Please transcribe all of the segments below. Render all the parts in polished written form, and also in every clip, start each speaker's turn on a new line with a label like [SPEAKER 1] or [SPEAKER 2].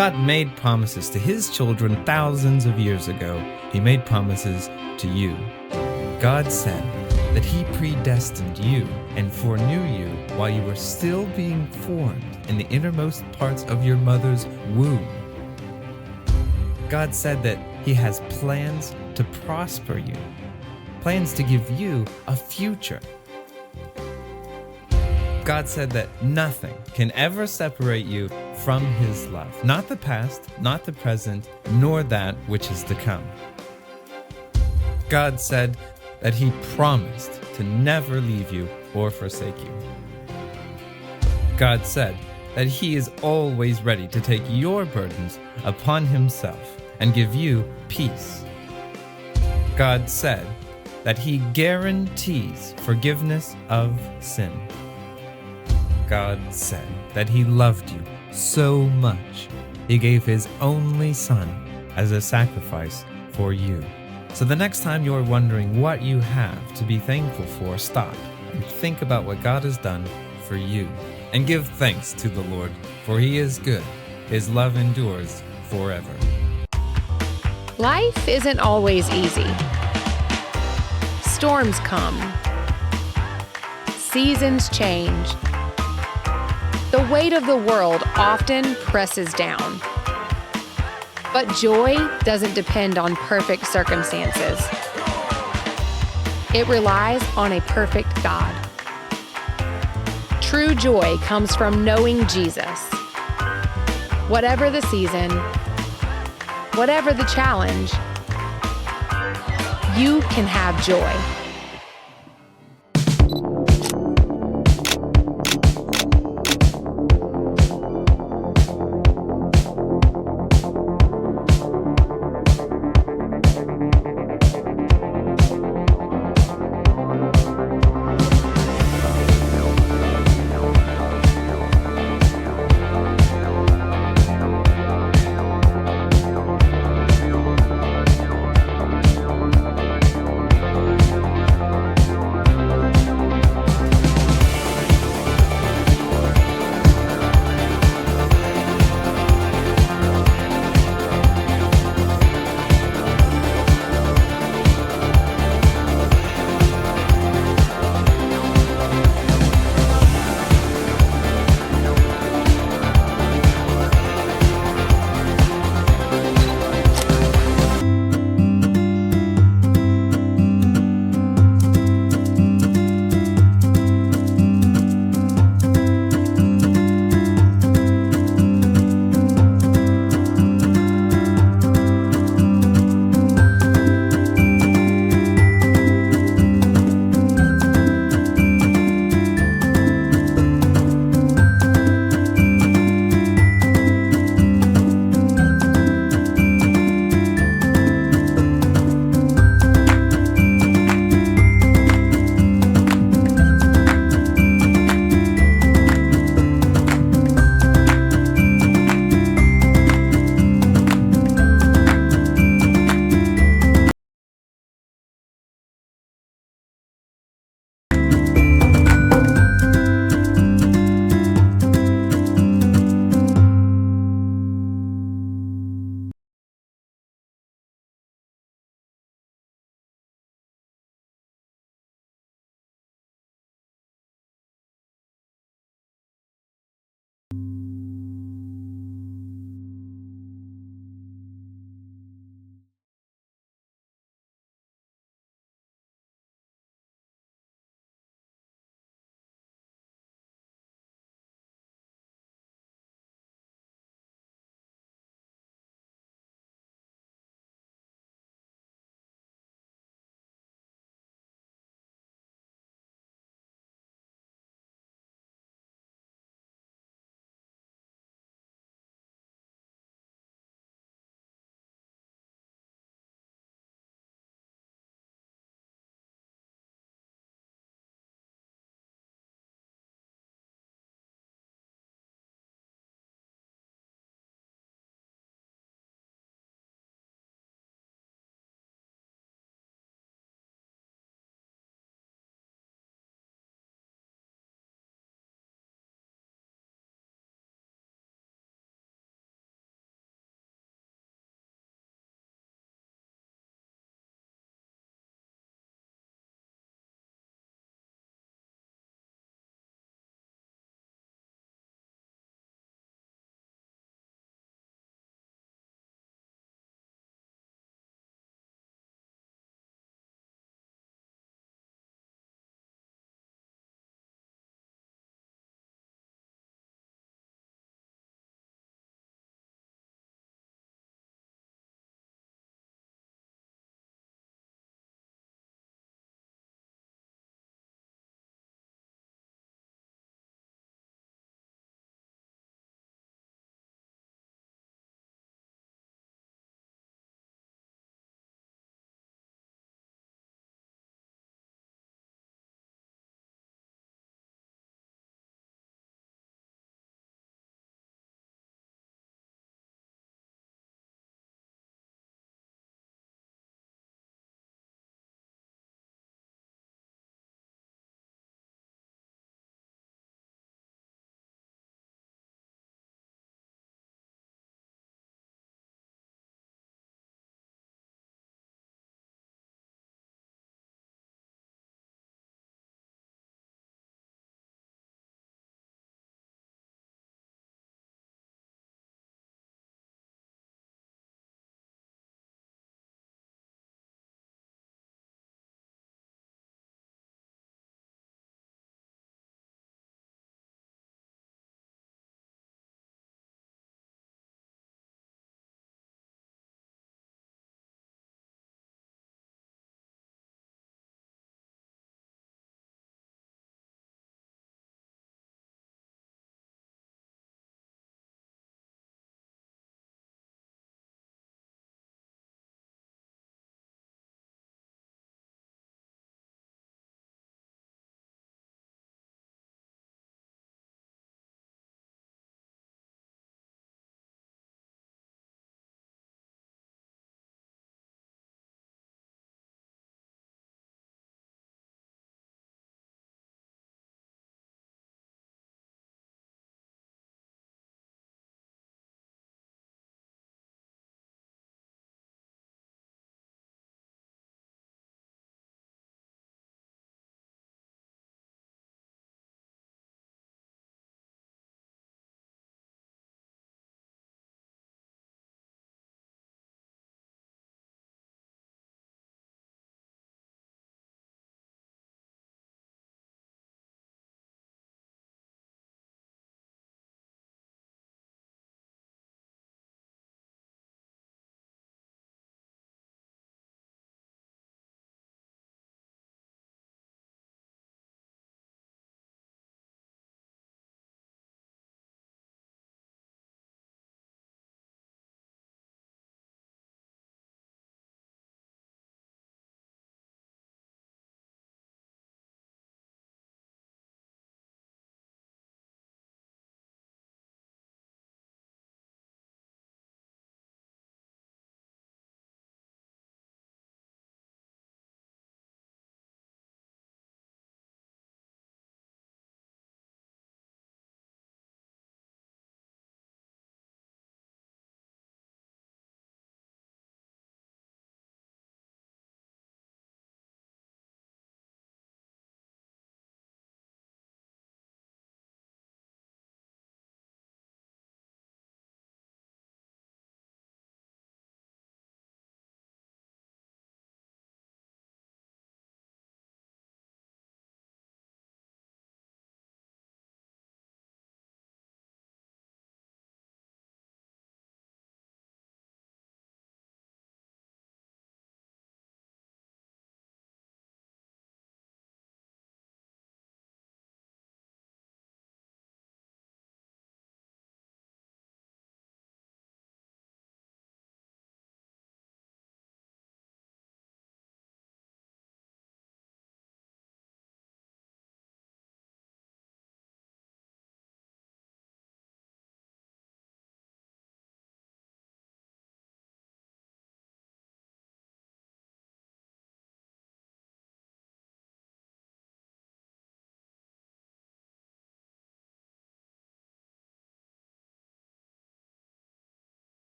[SPEAKER 1] God made promises to his children thousands of years ago. He made promises to you. God said that he predestined you and foreknew you while you were still being formed in the innermost parts of your mother's womb. God said that he has plans to prosper you, plans to give you a future. God said that nothing can ever separate you from his love, not the past, not the present, nor that which is to come. God said that he promised to never leave you or forsake you. God said that he is always ready to take your burdens upon himself and give you peace. God said that he guarantees forgiveness of sin. God said that he loved you so much, he gave his only son as a sacrifice for you. So the next time you're wondering what you have to be thankful for, stop and think about what God has done for you. And give thanks to the Lord, for he is good. His love endures forever.
[SPEAKER 2] Life isn't always easy. Storms come. Seasons change. The weight of the world often presses down. But joy doesn't depend on perfect circumstances. It relies on a perfect God. True joy comes from knowing Jesus. Whatever the season, whatever the challenge, you can have joy.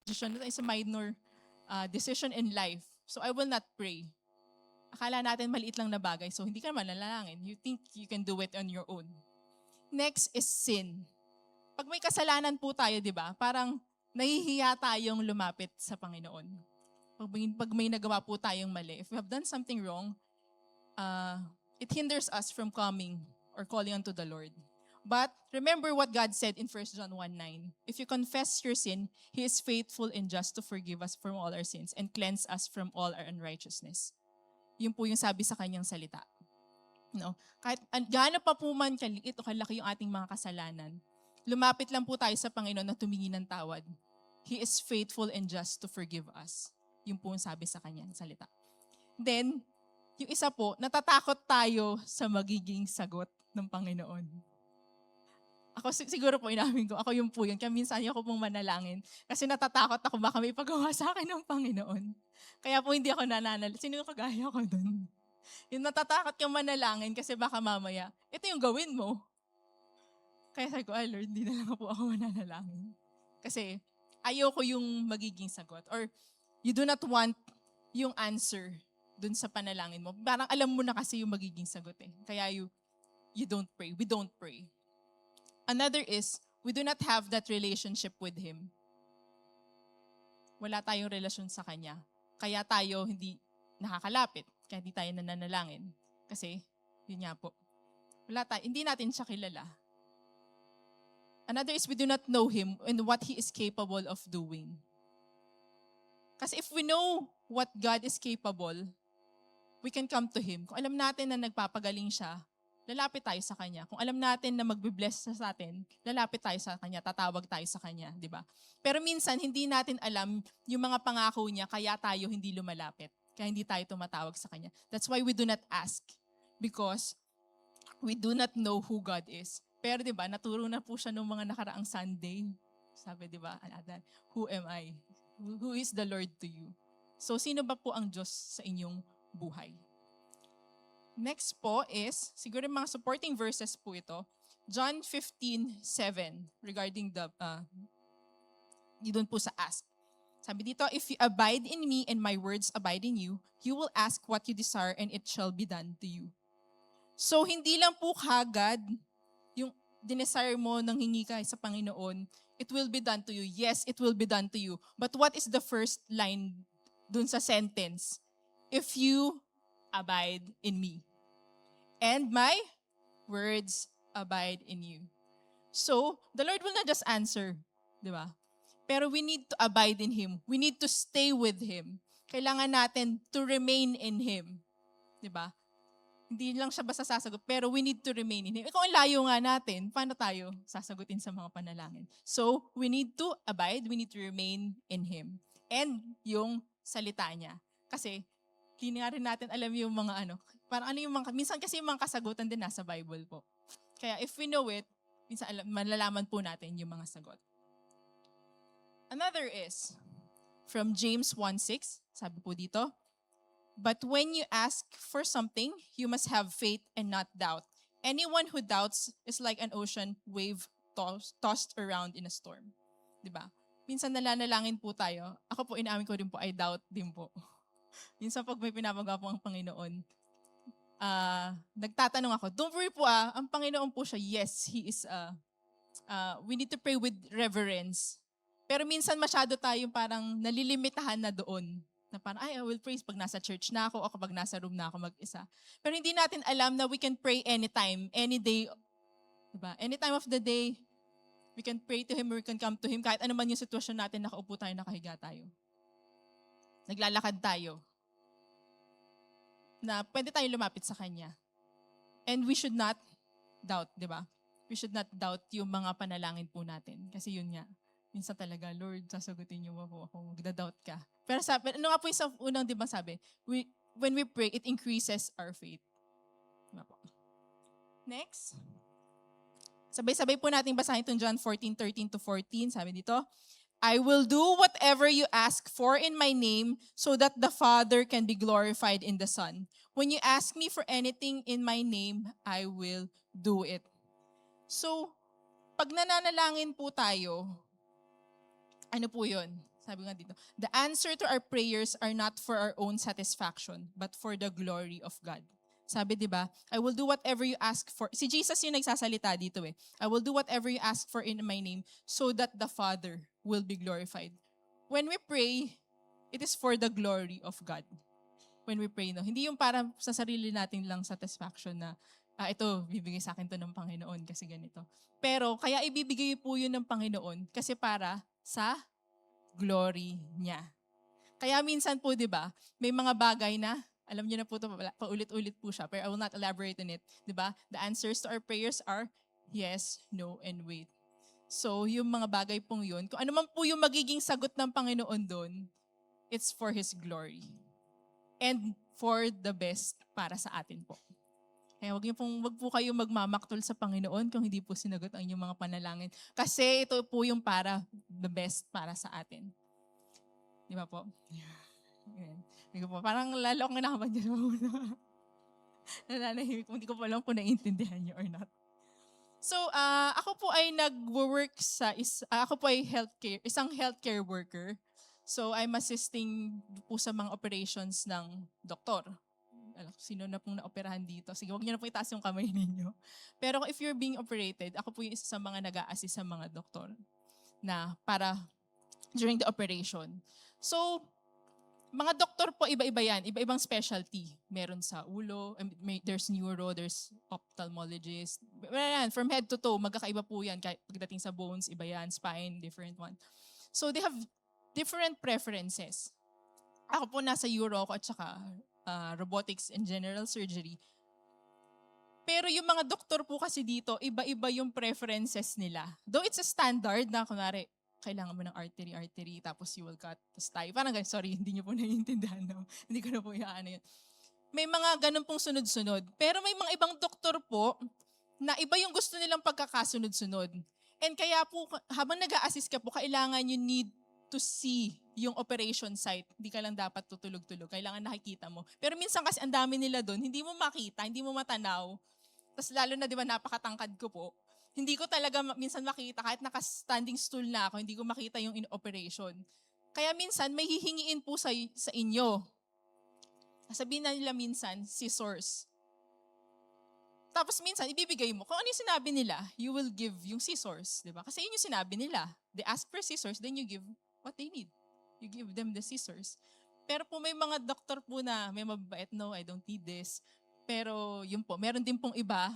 [SPEAKER 3] decision, it's a minor decision in life. So I will not pray. Akala natin maliit lang na bagay, so hindi ka mananalangin. You think you can do it on your own. Next is sin. Pag may kasalanan po tayo, di ba? Parang nahihiya tayong lumapit sa Panginoon. Pag may nagawa po tayong mali, if we have done something wrong, it hinders us from coming or calling unto the Lord. But remember what God said in 1 John 1:9. If you confess your sin, He is faithful and just to forgive us from all our sins and cleanse us from all our unrighteousness. Yun po yung sabi sa kanyang salita. No? Kahit gaano pa po man kaliit o kalaki yung ating mga kasalanan, lumapit lang po tayo sa Panginoon na tumingi ng tawad. He is faithful and just to forgive us. Yun po yung sabi sa kanyang salita. Then, yung isa po, natatakot tayo sa magiging sagot ng Panginoon. Ako siguro po inamin ko, ako yung po yun. Kaya minsan ako pong manalangin kasi natatakot ako baka may pagawa sa akin ng Panginoon. Kaya po hindi ako nananalangin. Sino yung kagaya ko dun? Yung natatakot kang manalangin kasi baka mamaya, ito yung gawin mo. Kaya sabi ko, Lord, hindi na lang po ako mananalangin. Kasi ayoko yung magiging sagot. Or you do not want yung answer dun sa panalangin mo. Parang alam mo na kasi yung magiging sagot eh. Kaya you don't pray. We don't pray. Another is, we do not have that relationship with Him. Wala tayong relasyon sa Kanya. Kaya tayo hindi nakakalapit. Kaya hindi tayo nananalangin. Kasi, yun nga po. Hindi natin siya kilala. Another is, we do not know Him and what He is capable of doing. Kasi if we know what God is capable, we can come to Him. Kung alam natin na nagpapagaling siya, lalapit tayo sa Kanya. Kung alam natin na magbe-bless sa atin, lalapit tayo sa Kanya, tatawag tayo sa Kanya, di ba? Pero minsan, hindi natin alam yung mga pangako niya, kaya tayo hindi lumalapit. Kaya hindi tayo tumatawag sa Kanya. That's why we do not ask. Because we do not know who God is. Pero di ba, naturo na po siya nung mga nakaraang Sunday. Sabi di ba, who am I? Who is the Lord to you? So, sino ba po ang Diyos sa inyong buhay? Next po is, siguro mga supporting verses po ito, John 15:7, regarding doon po sa ask. Sabi dito, if you abide in me and my words abide in you, you will ask what you desire and it shall be done to you. So, hindi lang po kagad yung dinesire mo nang hingi ka sa Panginoon, it will be done to you. Yes, it will be done to you. But what is the first line dun sa sentence? If you abide in me and my words abide in you. So, the Lord will not just answer, di ba? Pero we need to abide in Him. We need to stay with Him. Kailangan natin to remain in Him. Di ba? Hindi lang siya basta sasagot, pero we need to remain in Him. Kung ang layo nga natin, paano tayo sasagutin sa mga panalangin? So, we need to abide, we need to remain in Him. And yung salita niya. Kasi, hindi nga rin natin alam yung mga parang ano yung mga, minsan kasi yung mga kasagutan din nasa Bible po. Kaya if we know it, minsan malalaman po natin yung mga sagot. Another is, from James 1:6, sabi po dito, but when you ask for something, you must have faith and not doubt. Anyone who doubts is like an ocean wave tossed around in a storm. Diba? Minsan nalanalangin po tayo. Ako po, inaamin ko din po, I doubt din po. Minsan pag may pinapagawa po ang Panginoon, nagtatanong ako, don't worry po ang Panginoon po siya, yes, He is, we need to pray with reverence. Pero minsan masyado tayong parang nalilimitahan na doon. Na parang, I will pray pag nasa church na ako o kapag nasa room na ako mag-isa. Pero hindi natin alam na we can pray anytime, any day. Diba? Any time of the day, we can pray to Him or we can come to Him. Kahit ano man yung sitwasyon natin, nakaupo tayo, nakahiga tayo. Naglalakad tayo. Na pwede tayong lumapit sa Kanya. And we should not doubt, di ba? We should not doubt yung mga panalangin po natin. Kasi yun nga, minsan talaga, Lord, sasagutin niyo po ako, magda-doubt ka. Pero sabi, ano nga po yung sa unang, di ba sabi, when we pray, it increases our faith. Diba po? Next. Sabay-sabay po natin basahin itong John 14:13-14. Sabi dito, I will do whatever you ask for in my name so that the Father can be glorified in the Son. When you ask me for anything in my name, I will do it. So, pag nananalangin po tayo, ano po yun? Sabi nga dito, the answer to our prayers are not for our own satisfaction, but for the glory of God. Sabi, di ba, I will do whatever you ask for. Si Jesus yung nagsasalita dito eh. I will do whatever you ask for in my name so that the Father will be glorified. When we pray, it is for the glory of God. When we pray, no? Hindi yung para sa sarili natin lang satisfaction na, ito, bibigay sa akin to ng Panginoon kasi ganito. Pero, kaya ibibigay po yun ng Panginoon kasi para sa glory niya. Kaya minsan po, di ba, may mga bagay na, alam niyo na po ito, paulit-ulit po siya, pero I will not elaborate on it. Di ba? The answers to our prayers are yes, no, and wait. So, yung mga bagay pong yun, kung ano man po yung magiging sagot ng Panginoon doon, it's for His glory. And for the best para sa atin po. Kaya wag po kayo magmamaktol sa Panginoon kung hindi po sinagot ang inyong mga panalangin. Kasi ito po yung para the best para sa atin. Di ba po? Ayan. Parang lalo akong nakaman dyan. Nananahimik. Hindi ko pa lang po naiintindihan niyo or not. So, ako po ay nag-work ako po ay isang healthcare worker. So, I'm assisting po sa mga operations ng doktor. Sino na pong naoperahan dito? Sige, huwag niyo na po itaas yung kamay ninyo. Pero if you're being operated, ako po yung isa sa mga nag-a-assist sa mga doktor na para during the operation. So, mga doktor po, iba-iba yan. Iba-ibang specialty. Meron sa ulo, there's neuro, there's ophthalmologist. From head to toe, magkakaiba po yan. Pagdating sa bones, iba yan. Spine, different one. So they have different preferences. Ako po nasa Euro at saka robotics and general surgery. Pero yung mga doktor po kasi dito, iba-iba yung preferences nila. Though it's a standard na kunwari, kailangan mo ng artery, tapos you will cut, tapos tayo. Parang ganun, sorry, hindi nyo po naiintindihan. No? Hindi ko na po iaano yun. May mga ganun pong sunod-sunod. Pero may mga ibang doktor po na iba yung gusto nilang pagkakasunod-sunod. And kaya po, habang nag-a-assist ka po, kailangan you need to see yung operation site. Hindi ka lang dapat tutulog-tulog. Kailangan nakikita mo. Pero minsan kasi ang dami nila doon, hindi mo makita, hindi mo matanaw. Tapos lalo na, di ba, napakatangkad ko po. Hindi ko talaga minsan makita, kahit naka-standing stool na ako, hindi ko makita yung in-operation. Kaya minsan, may hihingiin po sa inyo. Sabihin na nila minsan, scissors. Tapos minsan, ibibigay mo. Kung ano yung sinabi nila, you will give yung scissors. Diba? Kasi yun yung sinabi nila. They ask for scissors, then you give what they need. You give them the scissors. Pero po may mga doktor po na may mababait, no, I don't need this. Pero yun po, meron din pong iba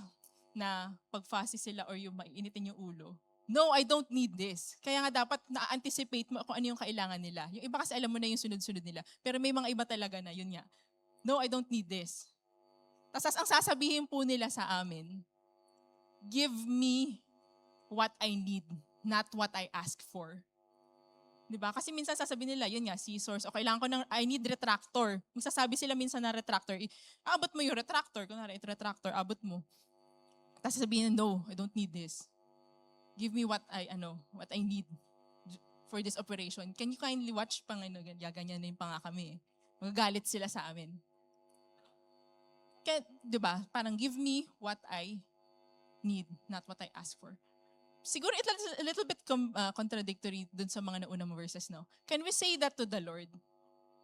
[SPEAKER 3] na pag-fussy sila or yung maiinitin yung ulo. No, I don't need this. Kaya nga dapat na-anticipate mo kung ano yung kailangan nila. Yung iba kasi alam mo na yung sunod-sunod nila. Pero may mga iba talaga na, yun nga. No, I don't need this. Tapos ang sasabihin po nila sa amin, give me what I need, not what I ask for. Diba? Kasi minsan sasabihin nila, yun nga, scissors, o kailangan ko ng, I need retractor. Magsasabi sila minsan na retractor, abot mo yung retractor, kunwari, retractor, abot mo. Tapos sabihin, no, I don't need this. Give me what I need for this operation. Can you kindly watch pang ganyan na yung panga kami. Magagalit sila sa amin. Kaya, diba, parang give me what I need, not what I ask for. Siguro it's a little bit contradictory dun sa mga naunang verses, no? Can we say that to the Lord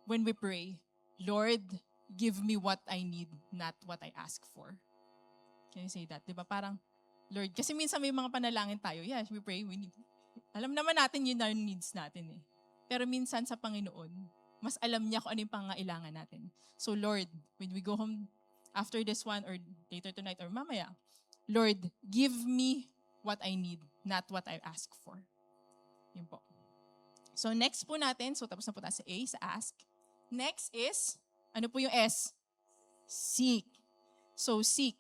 [SPEAKER 3] when we pray? Lord, give me what I need, not what I ask for. Can you say that? Diba? Parang, Lord, kasi minsan may mga panalangin tayo. Yes, we pray, we need. Alam naman natin yun our needs natin eh. Pero minsan sa Panginoon, mas alam niya kung ano yung pangailangan natin. So Lord, when we go home after this one or later tonight or mamaya, Lord, give me what I need, not what I ask for. Yun po. So next po natin, so tapos na po tayo sa A, sa ask. Next is, ano po yung S? Seek. So seek.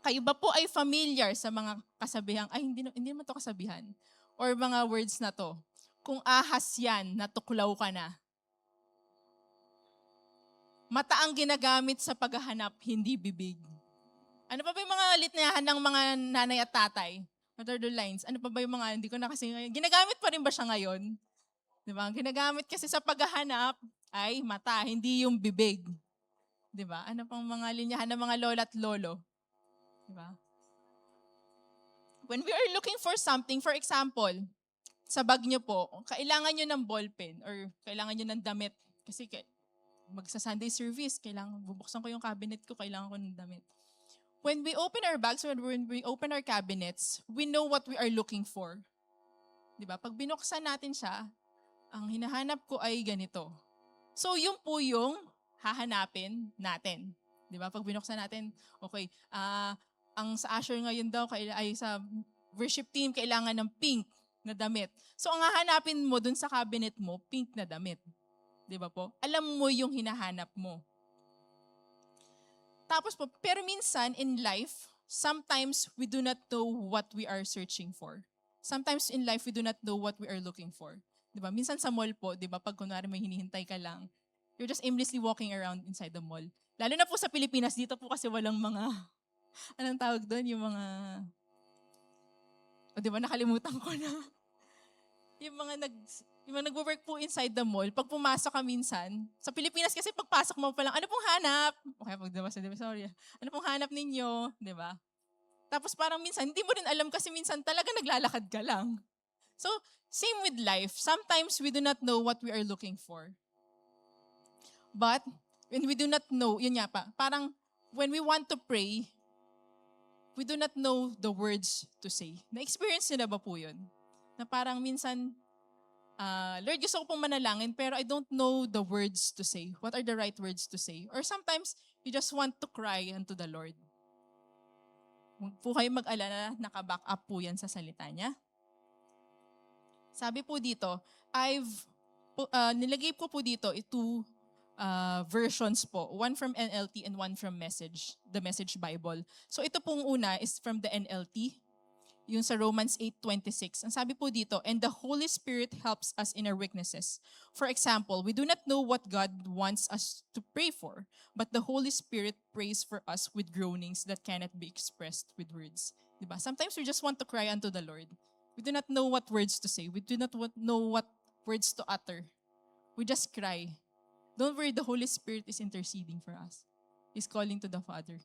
[SPEAKER 3] Kayo ba po ay familiar sa mga kasabihang, ay hindi naman to kasabihan, or mga words na to? Kung ahas yan, natuklaw ka na. Mata ang ginagamit sa paghahanap, hindi bibig. Ano pa ba yung mga litnahan ng mga nanay at tatay? What are the lines? Ano pa ba yung mga, hindi ko na kasi, ginagamit pa rin ba siya ngayon? Diba? Ginagamit kasi sa paghahanap ay mata, hindi yung bibig. Diba? Ano pang mga linyahan ng mga lola at lolo? Diba? When we are looking for something, for example, sa bag nyo po, kailangan nyo ng ballpen or kailangan nyo ng damit. Kasi magsa-Sunday service, bubuksan ko yung cabinet ko, kailangan ko ng damit. When we open our bags, when we open our cabinets, we know what we are looking for. Diba? Pag binuksan natin siya, ang hinahanap ko ay ganito. So, yun po yung hahanapin natin. Diba? Pag binuksan natin, okay, ang sa Asher ngayon daw, ay sa worship team, kailangan ng pink na damit. So, ang hahanapin mo dun sa cabinet mo, pink na damit. Diba po? Alam mo yung hinahanap mo. Tapos po, pero minsan in life, sometimes we do not know what we are searching for. Sometimes in life, we do not know what we are looking for. Diba? Minsan sa mall po, diba, pag kunwari may hinihintay ka lang, you're just aimlessly walking around inside the mall. Lalo na po sa Pilipinas, dito po kasi walang mga, anong tawag doon? Yung mga, diba, nakalimutan ko na. Yung mga nagwo-work po inside the mall, pag pumasok ka minsan, sa Pilipinas kasi pagpasok mo pa lang, ano pong hanap? Okay, pag diba sa Divisoria, ano pong hanap ninyo? Diba? Tapos parang minsan, hindi mo rin alam kasi minsan talaga naglalakad ka lang. So, same with life. Sometimes we do not know what we are looking for. But, when we do not know, yun nga pa, parang when we want to pray, we do not know the words to say. Na-experience nyo na ba po yun? Na parang minsan, Lord, gusto ko pong manalangin, pero I don't know the words to say. What are the right words to say? Or sometimes, you just want to cry unto the Lord. Huwag po kayo mag-alala, naka-back up po yan sa salita niya. Sabi po dito, nilagay ko po dito two versions po. One from NLT and one from the Message Bible. So ito pong una is from the NLT, yung sa Romans 8:26. Ang sabi po dito, and the Holy Spirit helps us in our weaknesses. For example, we do not know what God wants us to pray for, but the Holy Spirit prays for us with groanings that cannot be expressed with words. Diba? Sometimes we just want to cry unto the Lord. We do not know what words to say. We do not know what words to utter. We just cry. Don't worry, the Holy Spirit is interceding for us. He's calling to the Father.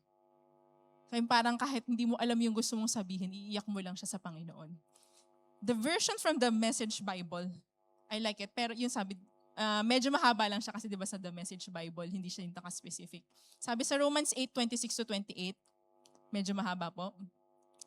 [SPEAKER 3] Kaya parang kahit hindi mo alam yung gusto mong sabihin, iiyak mo lang siya sa Panginoon. The version from the Message Bible, I like it. Pero yung sabi, medyo mahaba lang siya kasi diba sa the Message Bible, hindi siya yung specific. Sabi sa Romans 8:26-28, medyo mahaba po.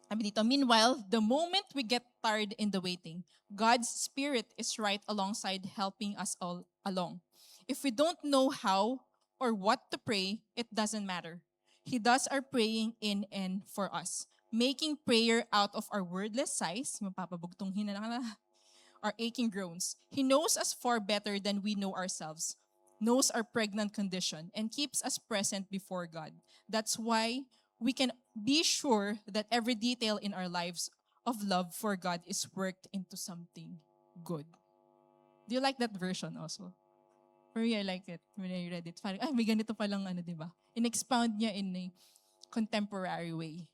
[SPEAKER 3] Sabi dito, meanwhile, the moment we get tired in the waiting, God's Spirit is right alongside helping us all along. If we don't know how or what to pray, it doesn't matter. He does our praying in and for us, making prayer out of our wordless sighs, mapapabugtonghin na lang, our aching groans. He knows us far better than we know ourselves, knows our pregnant condition, and keeps us present before God. That's why we can be sure that every detail in our lives of love for God is worked into something good. Do you like that version also? For me, I like it when I read it. Parang, may ganito palang diba? In-expound niya in a contemporary way.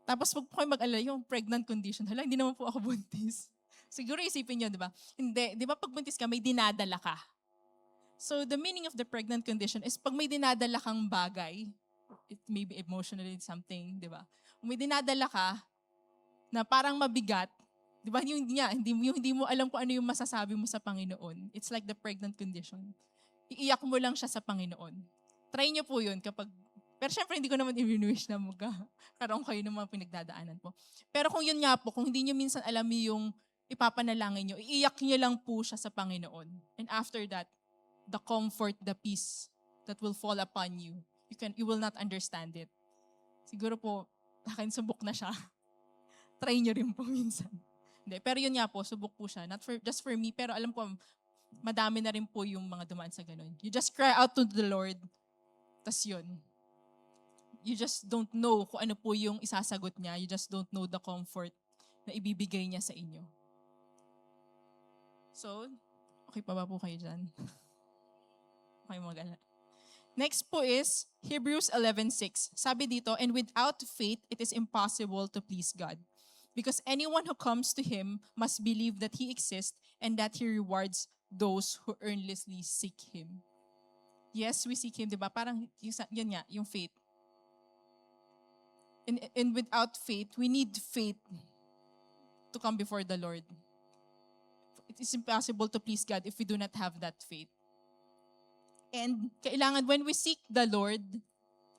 [SPEAKER 3] Tapos pag kayo mag-alala, yung pregnant condition, hindi naman po ako buntis. Siguro isipin niyo, diba? Hindi, diba pag buntis ka, may dinadala ka. So the meaning of the pregnant condition is pag may dinadala kang bagay, it may be emotionally something, diba? Kung may dinadala ka na parang mabigat, diba? Hindi mo alam kung ano yung masasabi mo sa Panginoon. It's like the pregnant condition. Iiyak mo lang siya sa Panginoon. Try niyo po yun kapag, pero syempre hindi ko naman i-wish na magkaroon kayo ng mga pinagdadaanan po. Pero kung yun nga po, kung hindi niyo minsan alam yung ipapanalangin niyo, iiyak niyo lang po siya sa Panginoon. And after that, the comfort, the peace that will fall upon you, you will not understand it. Siguro po, akin subok na siya. Try niyo rin po minsan. Hindi, pero yun nga po, subok po siya. Not just for me, pero alam po, madami na rin po yung mga dumaan sa ganun. You just cry out to the Lord, tas yun. You just don't know kung ano po yung isasagot niya. You just don't know the comfort na ibibigay niya sa inyo. So, okay pa ba po kayo dyan? Okay, mag-alala. Next po is Hebrews 11:6. Sabi dito, and without faith, it is impossible to please God. Because anyone who comes to Him must believe that He exists and that He rewards those who earnestly seek Him. Yes, we seek Him, di ba? Parang yun nga, yung faith. And without faith, we need faith to come before the Lord. It is impossible to please God if we do not have that faith. And kailangan when we seek the Lord,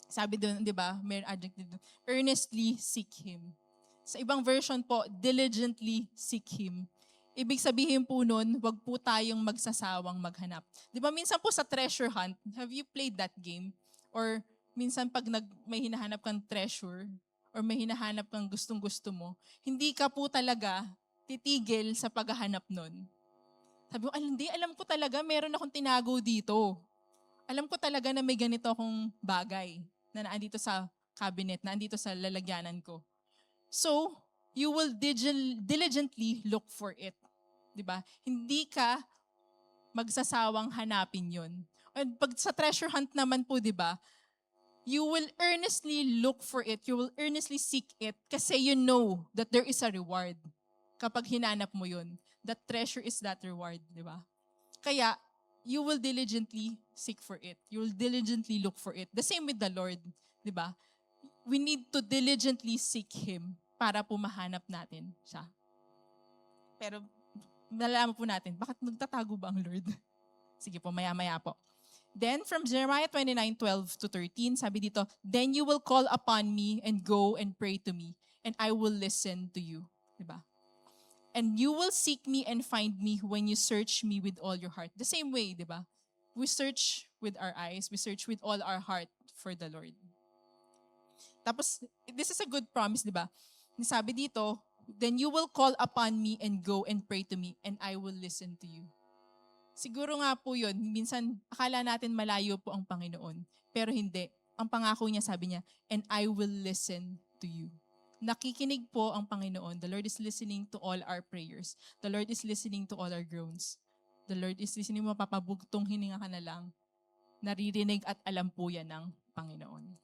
[SPEAKER 3] sabi doon, di ba, may adjective doon, earnestly seek Him. Sa ibang version po, diligently seek Him. Ibig sabihin po nun, wag po tayong magsasawang maghanap. Di ba minsan po sa treasure hunt, have you played that game? Or minsan pag may hinahanap kang treasure, or may hinahanap kang gustong-gusto mo, hindi ka po talaga titigil sa paghahanap nun. Sabi ko, hindi, alam ko talaga, meron akong tinago dito. Alam ko talaga na may ganito akong bagay na naandito sa cabinet, naandito sa lalagyanan ko. So, you will diligently look for it. Diba? Hindi ka magsasawang hanapin yun. And pag sa treasure hunt naman po, diba, you will earnestly look for it. You will earnestly seek it kasi you know that there is a reward kapag hinanap mo yun. That treasure is that reward, diba? Kaya, you will diligently seek for it. You will diligently look for it. The same with the Lord, diba? We need to diligently seek Him para po mahanap natin siya. Pero, nalalaman po natin, bakit nagtatago ba ang Lord? Sige po, maya-maya po. Then, from Jeremiah 29:12-13, sabi dito, "Then you will call upon me and go and pray to me, and I will listen to you." Diba? "And you will seek me and find me when you search me with all your heart." The same way, diba? We search with our eyes, we search with all our heart for the Lord. Tapos, this is a good promise, diba? Sabi dito, "Then you will call upon me and go and pray to me, and I will listen to you." Siguro nga po yun, minsan akala natin malayo po ang Panginoon, pero hindi. Ang pangako niya, sabi niya, "And I will listen to you." Nakikinig po ang Panginoon. The Lord is listening to all our prayers. The Lord is listening to all our groans. The Lord is listening, mapapabugtong hininga ka na lang. Naririnig at alam po yan ng Panginoon.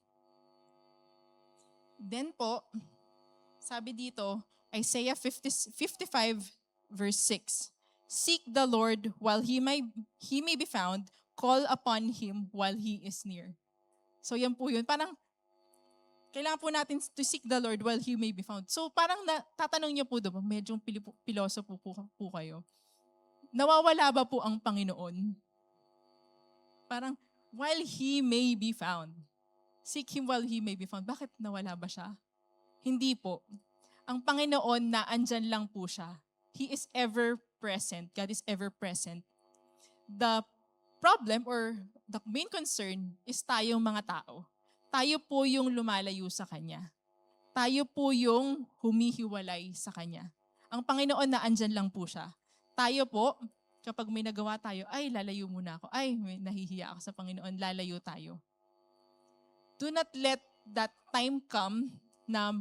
[SPEAKER 3] Then po, sabi dito, Isaiah 55 verse 6, "Seek the Lord while he may be found, call upon Him while He is near." So yan po yun. Parang, kailangan po natin to seek the Lord while He may be found. So parang tatanong niyo po doon, medyo pilosopo po kayo. Nawawala ba po ang Panginoon? Parang, while He may be found. Seek Him while He may be found. Bakit nawala ba siya? Hindi po. Ang Panginoon na andyan lang po siya. He is ever present. God is ever present. The problem or the main concern is tayong mga tao. Tayo po yung lumalayo sa Kanya. Tayo po yung humihiwalay sa Kanya. Ang Panginoon na andyan lang po siya. Tayo po, kapag may nagawa tayo, ay lalayo muna ako. Ay, nahihiya ako sa Panginoon, lalayo tayo. Do not let that time come na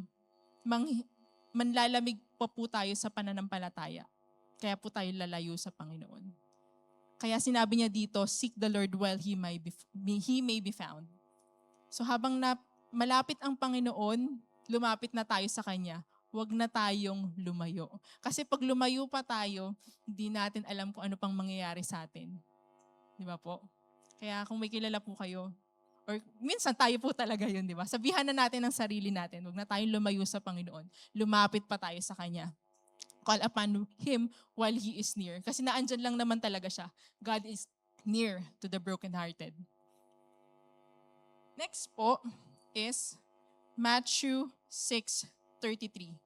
[SPEAKER 3] manlalamig pa po tayo sa pananampalataya. Kaya po tayo lalayo sa Panginoon. Kaya sinabi niya dito, seek the Lord while He may be found. So habang malapit ang Panginoon, lumapit na tayo sa Kanya, huwag na tayong lumayo. Kasi pag lumayo pa tayo, hindi natin alam kung ano pang mangyayari sa atin. Di ba po? Kaya kung may kilala po kayo, or minsan tayo po talaga yun, di ba? Sabihan na natin ang sarili natin. Huwag na tayong lumayo sa Panginoon. Lumapit pa tayo sa Kanya. Call upon Him while He is near. Kasi naandyan lang naman talaga siya. God is near to the brokenhearted. Next po is Matthew 6:33.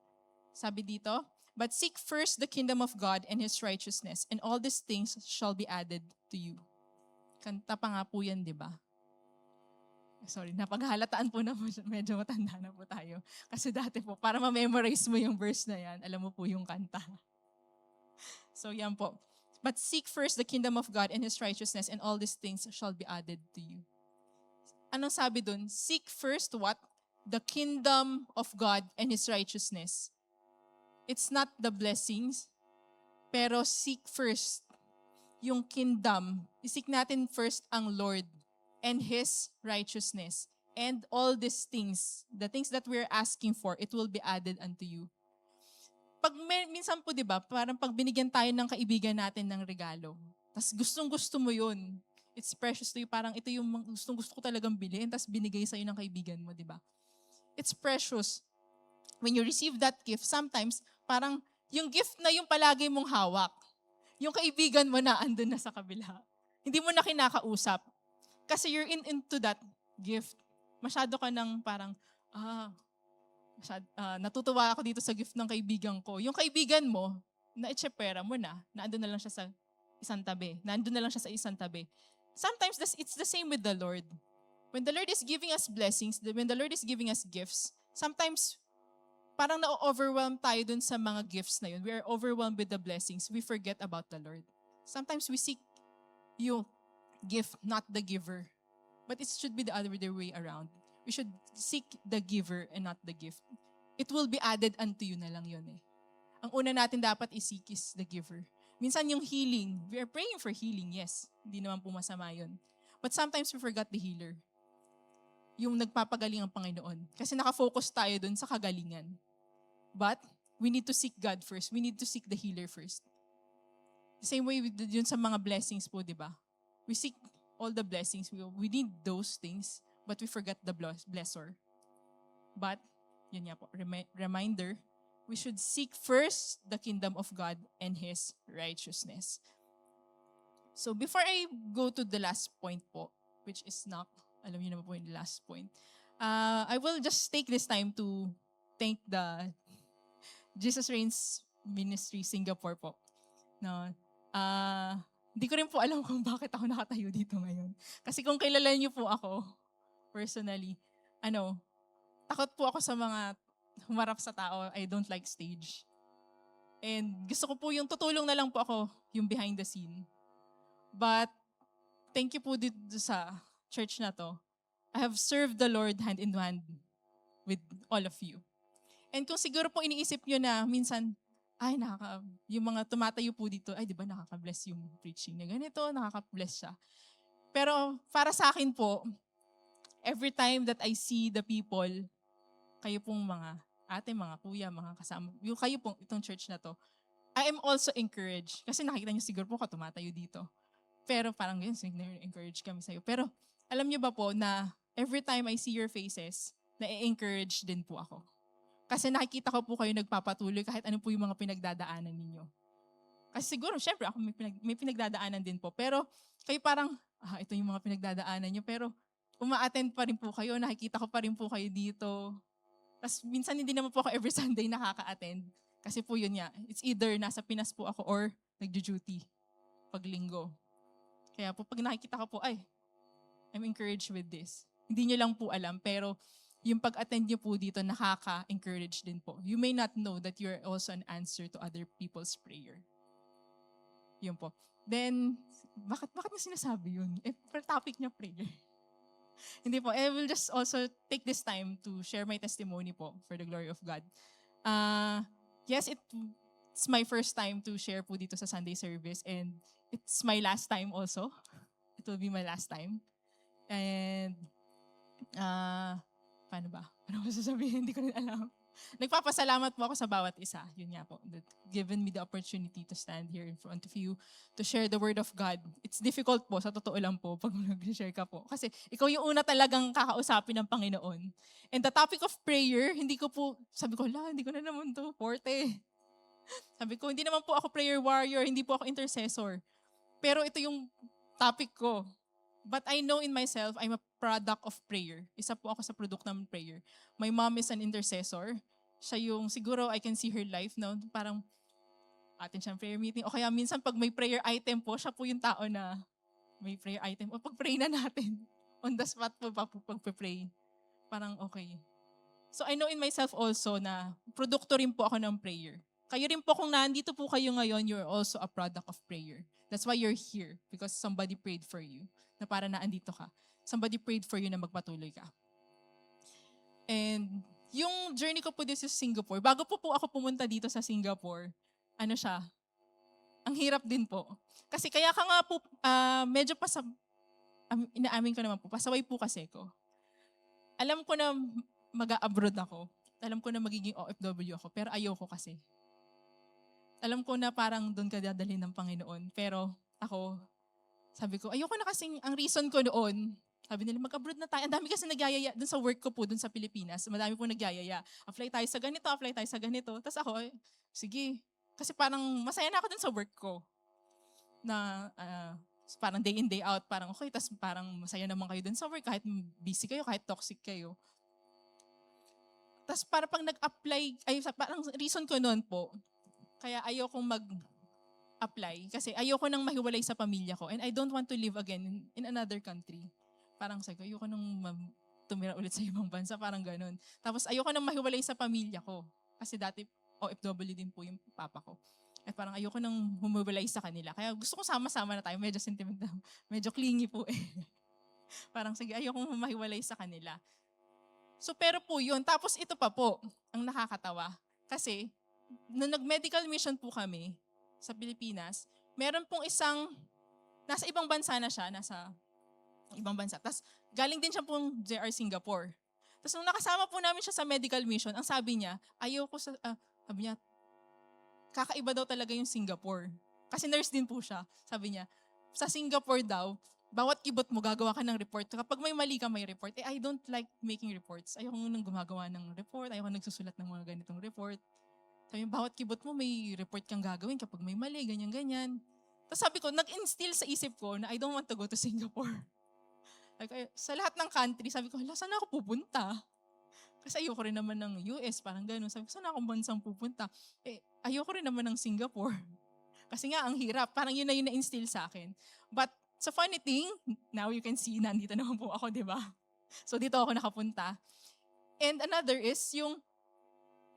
[SPEAKER 3] Sabi dito, "But seek first the kingdom of God and His righteousness, and all these things shall be added to you." Kanta pa nga po yan, di ba? Sorry, napaghalataan po na medyo matanda na po tayo. Kasi dati po, para ma-memorize mo yung verse na yan, alam mo po yung kanta. So yan po. "But seek first the kingdom of God and His righteousness, and all these things shall be added to you." Anong sabi dun? Seek first what? The kingdom of God and His righteousness. It's not the blessings, pero seek first yung kingdom. Isik natin first ang Lord and His righteousness. And all these things, the things that we're asking for, it will be added unto you. Pag minsan po, di ba, parang pag binigyan tayo ng kaibigan natin ng regalo, tas gustong-gusto mo yun, it's precious to you, parang ito yung gustong-gusto ko talagang bilhin, tas binigay sa'yo ng kaibigan mo, di ba? It's precious. When you receive that gift, sometimes, parang yung gift na yung palagi mong hawak, yung kaibigan mo na andun na sa kabila. Hindi mo na kinakausap. Kasi you're into that gift. Masyado ka ng parang, natutuwa ako dito sa gift ng kaibigan ko. Yung kaibigan mo, na-itsepera mo na andun na lang siya sa isang tabi. Nandun na lang siya sa isang tabi. Sometimes it's the same with the Lord. When the Lord is giving us blessings, when the Lord is giving us gifts, sometimes parang na-overwhelm tayo dun sa mga gifts na yun. We are overwhelmed with the blessings. We forget about the Lord. Sometimes we seek yung gift, not the giver. But it should be the other way around. We should seek the giver and not the gift. It will be added unto you na lang yun eh. Ang una natin dapat i-seek is the giver. Minsan yung healing, we are praying for healing, yes. Hindi naman po masama yun. But sometimes we forgot the healer. Yung nagpapagaling ang Panginoon. Kasi nakafocus tayo dun sa kagalingan. But we need to seek God first. We need to seek the healer first. The same way with yun sa mga blessings po, di ba? We seek all the blessings. We need those things, but we forget the blesser. But, yun nga po, reminder, we should seek first the kingdom of God and His righteousness. So before I go to the last point po, which is knock, alam niyo naman po yung last point, I will just take this time to thank the Jesus Reigns Ministry Singapore po. No, hindi ko rin po alam kung bakit ako nakatayo dito ngayon. Kasi kung kilala niyo po ako, personally, takot po ako sa mga humarap sa tao. I don't like stage. And gusto ko po yung tutulong na lang po ako, yung behind the scene. But, thank you po dito sa church na to. I have served the Lord hand in hand with all of you. And kung siguro po iniisip nyo na minsan, yung mga tumatayo po dito, di ba nakaka-bless yung preaching na ganito, nakaka-bless siya. Pero para sa akin po, every time that I see the people, kayo pong mga ate, mga kuya, mga kasama, yung kayo pong itong church na to, I am also encouraged. Kasi nakikita nyo siguro po tumatayo dito. Pero parang yun, encourage kami sa'yo. Pero alam nyo ba po na every time I see your faces, na-encourage din po ako. Kasi nakikita ko po kayo nagpapatuloy kahit ano po yung mga pinagdadaanan ninyo. Kasi siguro, syempre, ako may pinagdadaanan din po. Pero kayo parang, ito yung mga pinagdadaanan nyo. Pero uma-attend pa rin po kayo, nakikita ko pa rin po kayo dito. Tapos minsan hindi naman po ako every Sunday nakaka-attend. Kasi po yun nga, it's either nasa Pinas po ako or nagjo-duty pag linggo. Kaya po pag nakikita ko po, I'm encouraged with this. Hindi nyo lang po alam, pero yung pag-attend nyo po dito, nakaka-encourage din po. You may not know that you're also an answer to other people's prayer. Yun po. Then, bakit mo sinasabi yun? Per topic niya prayer. Hindi po. I will just also take this time to share my testimony po for the glory of God. Yes, it's my first time to share po dito sa Sunday service and it's my last time also. It will be my last time. And, paano ba? Ano ko sasabihin? Hindi ko rin alam. Nagpapasalamat po ako sa bawat isa. Yun nga po. That given me the opportunity to stand here in front of you to share the word of God. It's difficult po, sa totoo lang po, pag nag-share ka po. Kasi ikaw yung una talagang kakausapin ng Panginoon. And the topic of prayer, sabi ko, hindi ko na naman to, forte. Sabi ko, hindi naman po ako prayer warrior, hindi po ako intercessor. Pero ito yung topic ko. But I know in myself, I'm a product of prayer. Isa po ako sa produkto ng prayer. My mom is an intercessor. Siya yung, siguro I can see her life now, parang atin siyang prayer meeting. O kaya minsan pag may prayer item po, siya po yung tao na may prayer item. O pag-pray na natin. On the spot po pag-pray. Parang okay. So I know in myself also na produkto rin po ako ng prayer. Kayo rin po kung nandito po kayo ngayon, you're also a product of prayer. That's why you're here. Because somebody prayed for you. Na para na andito ka. Somebody prayed for you na magpatuloy ka. And yung journey ko po dito sa Singapore, bago po ako pumunta dito sa Singapore, ang hirap din po. Kasi kaya ka nga po, medyo inaamin ko naman po, pasaway po kasi ko. Alam ko na mag-abroad ako. Alam ko na magiging OFW ako, pero ayoko kasi. Alam ko na parang doon ka dadalhin ng Panginoon, pero ako, sabi ko, ayoko na kasing, ang reason ko noon, sabi nila, mag-abroad na tayo. Ang dami kasi nagyayaya, dun sa work ko po, dun sa Pilipinas, madami po nagyayaya. Apply tayo sa ganito, apply tayo sa ganito. Tapos ako, sige. Kasi parang masaya na ako dun sa work ko. na parang day in, day out, parang okay, tas parang masaya naman kayo dun sa work, kahit busy kayo, kahit toxic kayo. Tas para pang nag-apply, parang reason ko noon po, kaya ayokong mag-apply, kasi ayoko nang mahiwalay sa pamilya ko, and I don't want to live again in another country. Parang sabi ko, ayoko nang tumira ulit sa ibang bansa, parang ganun. Tapos ayoko nang mahiwalay sa pamilya ko, kasi dati OFW din po yung papa ko. At parang ayoko nang humiwalay sa kanila. Kaya gusto ko sama-sama na tayo. Medyo sentimental. Medyo clingy po eh. Parang sige, ayoko mahiwalay sa kanila. So pero po yun. Tapos ito pa po, ang nakakatawa. Kasi, nung nag-medical mission po kami sa Pilipinas, meron pong isang, nasa ibang bansa na siya, nasa ibang bansa. Tapos galing din siya pong JR Singapore. Tapos nung nakasama po namin siya sa medical mission, ang sabi niya, sabi niya, kakaiba daw talaga yung Singapore. Kasi nurse din po siya. Sabi niya, sa Singapore daw, bawat kibot mo, gagawa ka ng report. Kapag may mali ka, may report. I don't like making reports. Ayoko nang gumagawa ng report. Ayoko nagsusulat ng mga ganitong report. Sabi niya, bawat kibot mo, may report kang gagawin kapag may mali, ganyan-ganyan. Tapos sabi ko, nag-instill sa isip ko na I don't want to go to Singapore. Like, sa lahat ng country, sabi ko, saan ako pupunta? Kasi ayoko rin naman ng US, parang gano'n. Sabi ko, saan akong bansang pupunta? Ayoko rin naman ng Singapore. Kasi nga, ang hirap. Parang yun na yun na-instill sa akin. But, so funny thing, now you can see, nandito naman po ako, di ba? So, dito ako nakapunta. And another is,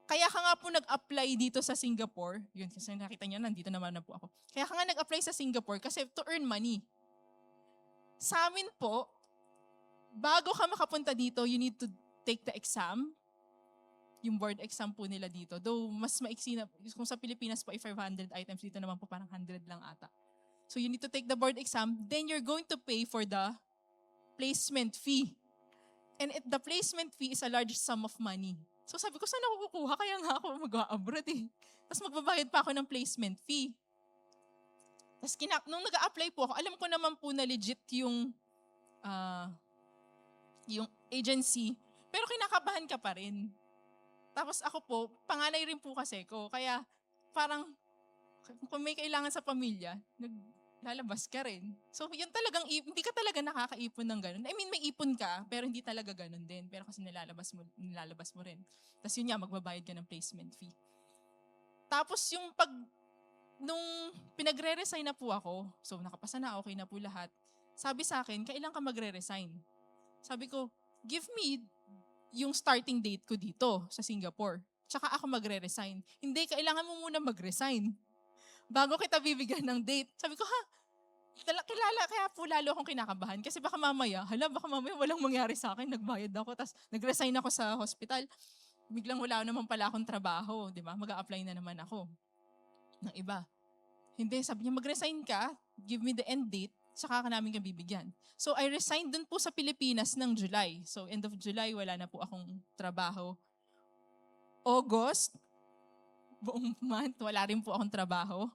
[SPEAKER 3] kaya ka nga po nag-apply dito sa Singapore, yun, kasi nakita niyo, nandito naman na po ako. Kaya ka nga nag-apply sa Singapore kasi to earn money. Sa amin po, bago ka makapunta dito, you need to take the exam, yung board exam po nila dito. Though mas maiksi na, kung sa Pilipinas po ay 500 items, dito naman po parang 100 lang ata. So you need to take the board exam, then you're going to pay for the placement fee. And the placement fee is a large sum of money. So sabi ko, saan ako kukuha? Kaya nga ako mag-abroad eh. Tapos magbabayad pa ako ng placement fee. Tapos nung nag-a-apply po ako, alam ko naman po na legit yung agency, pero kinakabahan ka pa rin. Tapos ako po, panganay rin po kasi ko. Kaya parang kung may kailangan sa pamilya, naglalabas ka rin. So yun talagang, hindi ka talaga nakakaipon ng ganun. I mean, may ipon ka, pero hindi talaga ganun din. Pero kasi nilalabas mo rin. Tapos yun nga, magbabayad ka ng placement fee. Tapos nung pinagre-resign na po ako, so nakapasa na, okay na po lahat, sabi sa akin, kailan ka magre-resign? Sabi ko, give me yung starting date ko dito sa Singapore. Tsaka ako magre-resign. Hindi, kailangan mo muna mag-resign bago kita bibigyan ng date. Sabi ko, kilala, kaya po lalo akong kinakabahan. Kasi baka mamaya walang mangyari sa akin. Nagbayad ako, tapos nag-resign ako sa hospital. Biglang wala naman pala akong trabaho, di ba? Mag-a-apply na naman ako ng iba. Hindi, sabi niya, mag-resign ka, give me the end date, saka ka namin bibigyan. So I resigned dun po sa Pilipinas ng July. So end of July, wala na po akong trabaho. August, buong month, wala rin po akong trabaho.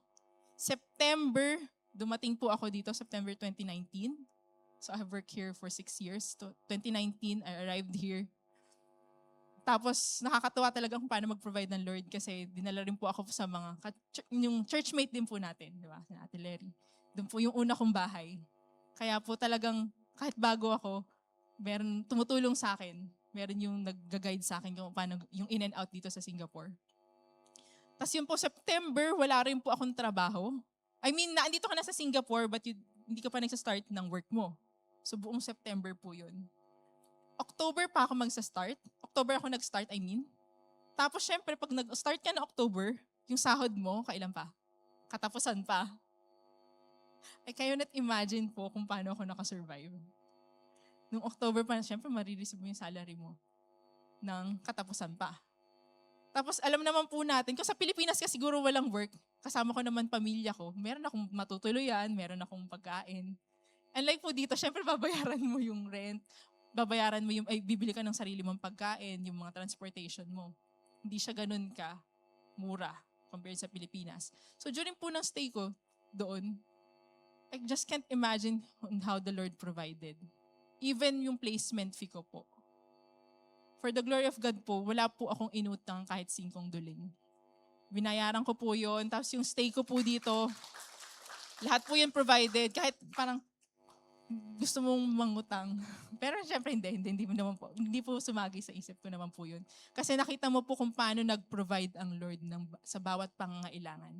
[SPEAKER 3] September, dumating po ako dito, September 2019. So I have worked here for 6 years. So 2019, I arrived here. Tapos nakakatuwa talaga kung paano mag-provide ng Lord kasi dinala rin po ako sa yung churchmate din po natin, di ba? Na Ate Lery. Doon po yung una kong bahay. Kaya po talagang kahit bago ako, meron tumutulong sa akin. Meron yung nag-guide sa akin kung paano yung in and out dito sa Singapore. Tapos yun po, September, wala rin po akong trabaho. I mean, naandito ka na sa Singapore but hindi ka pa nagsa-start ng work mo. So buong September po yun. October pa ako magsa-start. October ako nag-start, I mean. Tapos syempre, pag nag-start ka na October, yung sahod mo, kailan pa? Katapusan pa. Ay, kayo not imagine po kung paano ako nakasurvive. Nung October pa, syempre, marireceive mo yung salary mo ng katapusan pa. Tapos alam naman po natin, kung sa Pilipinas ka siguro walang work, kasama ko naman pamilya ko, meron akong matutuluyan, meron akong pagkain. And like po dito, syempre babayaran mo yung rent, babayaran mo bibili ka ng sarili mong pagkain, yung mga transportation mo. Hindi siya ganun ka mura compared sa Pilipinas. So during po ng stay ko doon, I just can't imagine how the Lord provided. Even yung placement fee ko po. For the glory of God po, wala po akong inutang kahit 5 duling. Binayaran ko po yun. Tapos yung stay ko po dito, Lahat po yun provided. Kahit parang gusto mong mangutang. Pero syempre hindi po sumagi sa isip ko naman po yun. Kasi nakita mo po kung paano nag-provide ang Lord sa bawat pangangailangan.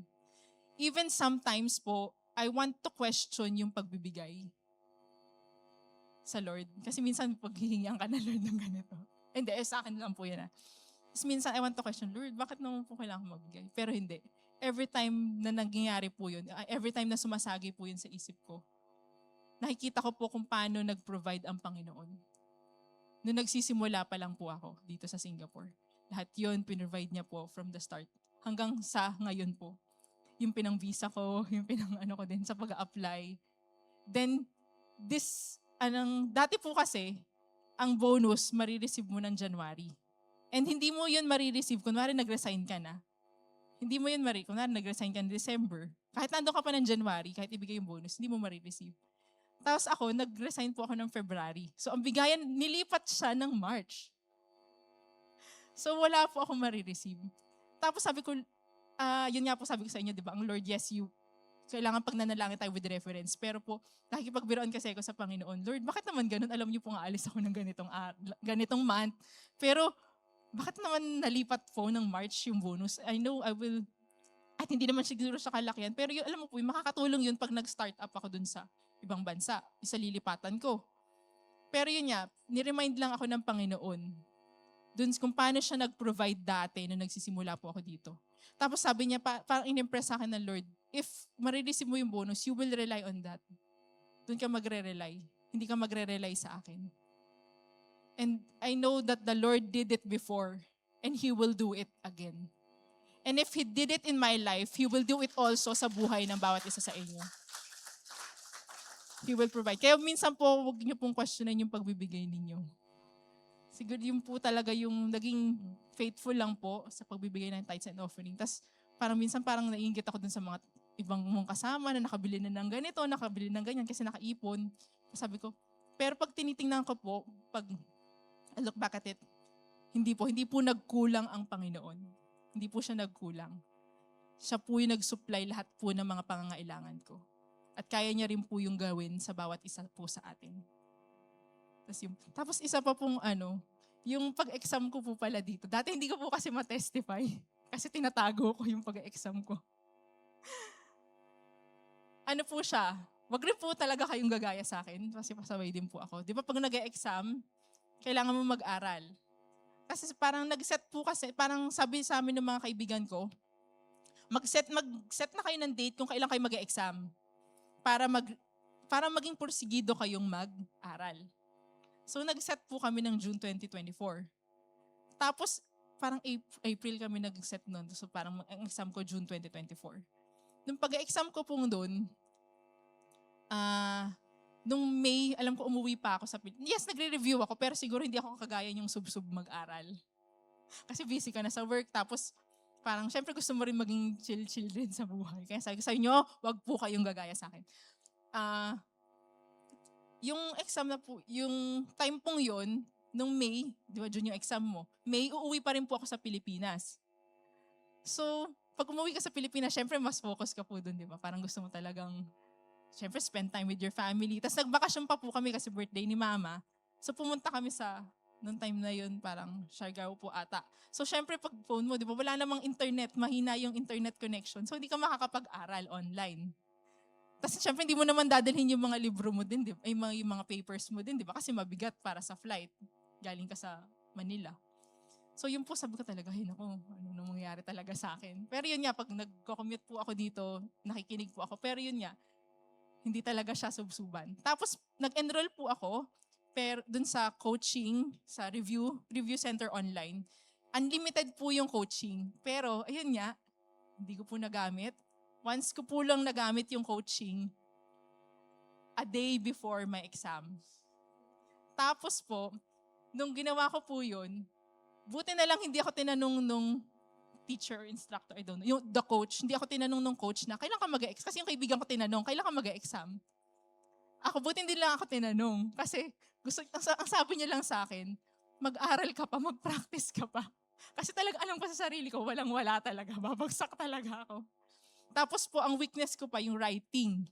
[SPEAKER 3] Even sometimes po, I want to question yung pagbibigay sa Lord. Kasi minsan paghihingian ka na Lord ng ganito. Hindi, sa akin lang po yan. Tapos minsan I want to question, Lord, bakit naman po kailangan magbigay? Pero hindi. Every time na nangyayari po yun, every time na sumasagi po yun sa isip ko, nakikita ko po kung paano nag-provide ang Panginoon. Noong nagsisimula pa lang po ako dito sa Singapore. Lahat yun, pinrovide niya po from the start. Hanggang sa ngayon po. Yung pinang-visa ko, yung pinang-ano ko din sa pag-apply. Then, dati po kasi, ang bonus, marireceive mo ng January. And hindi mo yun marireceive, kunwari nag-resign ka na. Hindi mo yun kunwari nag-resign ka ng December. Kahit nandun ka pa ng January, kahit ibigay yung bonus, hindi mo marireceive. Tapos ako, nag-resign po ako ng February. So ang bigayan, nilipat siya ng March. So wala po ako marireceive. Tapos sabi ko, yun nga po sabi ko sa inyo, di ba? Ang Lord, yes, kailangan pag nanalangin tayo with reference. Pero po, nakikipagbiroon kasi ako sa Panginoon. Lord, bakit naman ganun? Alam niyo po nga, alis ako ng ganitong month. Pero, bakit naman nalipat po ng March yung bonus? I know I will, at hindi naman siguro sa kalakihan. Pero alam mo po, makakatulong yun pag nag-start up ako dun sa ibang bansa. Isa lilipatan ko. Pero yun nga, ni-remind lang ako ng Panginoon dun kung paano siya nag-provide dati nung nagsisimula po ako dito. Tapos sabi niya, parang in-impress sa akin ng Lord, if marireceive mo yung bonus, you will rely on that. Doon ka magre-rely. Hindi ka magre-rely sa akin. And I know that the Lord did it before, and He will do it again. And if He did it in my life, He will do it also sa buhay ng bawat isa sa inyo. He will provide. Kaya minsan po, huwag niyo pong questionin yung pagbibigay ninyo. Siguro yun po talaga yung naging faithful lang po sa pagbibigay ng tithes and offering. Tapos parang minsan naiinggit ako dun sa mga ibang mong kasama na nakabili na ng ganito, nakabili ng ganyan kasi nakaipon. Sabi ko, pero pag tinitingnan ko po, pag I look back at it, hindi po nagkulang ang Panginoon. Hindi po siya nagkulang. Siya po yung nag-supply lahat po ng mga pangangailangan ko. At kaya niya rin po yung gawin sa bawat isa po sa atin. Tapos isa pa pong yung pag-exam ko po pala dito. Dati hindi ko po kasi ma-testify. Kasi tinatago ko yung pag-exam ko. Ano po siya? Wag rin po talaga kayong gagaya sa akin. Kasi pasaway din po ako. Di ba pag nag-exam, kailangan mo mag-aral. Kasi parang nag-set po kasi, parang sabi sa amin ng mga kaibigan ko, mag-set na kayo ng date kung kailan kayo mag-exam. Para maging porsigido kayong mag-aral. So nag-set po kami ng June 2024. Tapos parang April kami nag-set nun. So parang ang exam ko June 2024. Nung pag-exam ko pong doon, nung May, alam ko umuwi pa ako sa Pilipinas. Yes, nagre-review ako, pero siguro hindi ako kagaya yung sub-sub mag-aral. Kasi busy ka na sa work, tapos parang syempre gusto mo rin maging chill-chill din sa buhay. Kaya sabi ko sa inyo, wag po kayong gagaya sa akin. Yung exam na po, yung time pong yun, nung May, di ba June yung exam mo, May, uuwi pa rin po ako sa Pilipinas. So, pag umuwi ka sa Pilipinas, syempre mas focus ka po dun, di ba? Parang gusto mo talagang syempre, spend time with your family. Tapos nagbakasyon pa po kami kasi birthday ni Mama. So pumunta kami noong time na yun, parang Siargao po ata. So syempre pag phone mo, di ba, wala namang internet, mahina yung internet connection. So hindi ka makakapag-aral online. Tapos syempre hindi mo naman dadalhin yung mga libro mo din, di ba? Yung mga papers mo din, di ba? Kasi mabigat para sa flight. Galing ka sa Manila. So yun po, sabi ko talaga, ano mangyayari talaga sa akin. Pero yun nga, pag nag-commute po ako dito, nakikinig po ako. Pero yun nga, hindi talaga siya subsuban. Tapos, nag-enroll po ako dun sa coaching, sa review center online. Unlimited po yung coaching. Pero, ayun nga, hindi ko po nagamit. Once ko po lang nagamit yung coaching, a day before my exam. Tapos po, nung ginawa ko po yun, buti na lang hindi ako tinanong nung teacher, instructor, I don't know, the coach, hindi ako tinanong nung coach na, kailan ka mag-exam? Kasi yung kaibigan ko tinanong, kailan ka mag-exam? Ako, buti hindi lang ako tinanong. Kasi, ang sabi niya lang sa akin, mag-aral ka pa, mag-practice ka pa. Kasi talaga alam ko sa sarili ko, walang-wala talaga, babagsak talaga ako. Tapos po, ang weakness ko pa yung writing.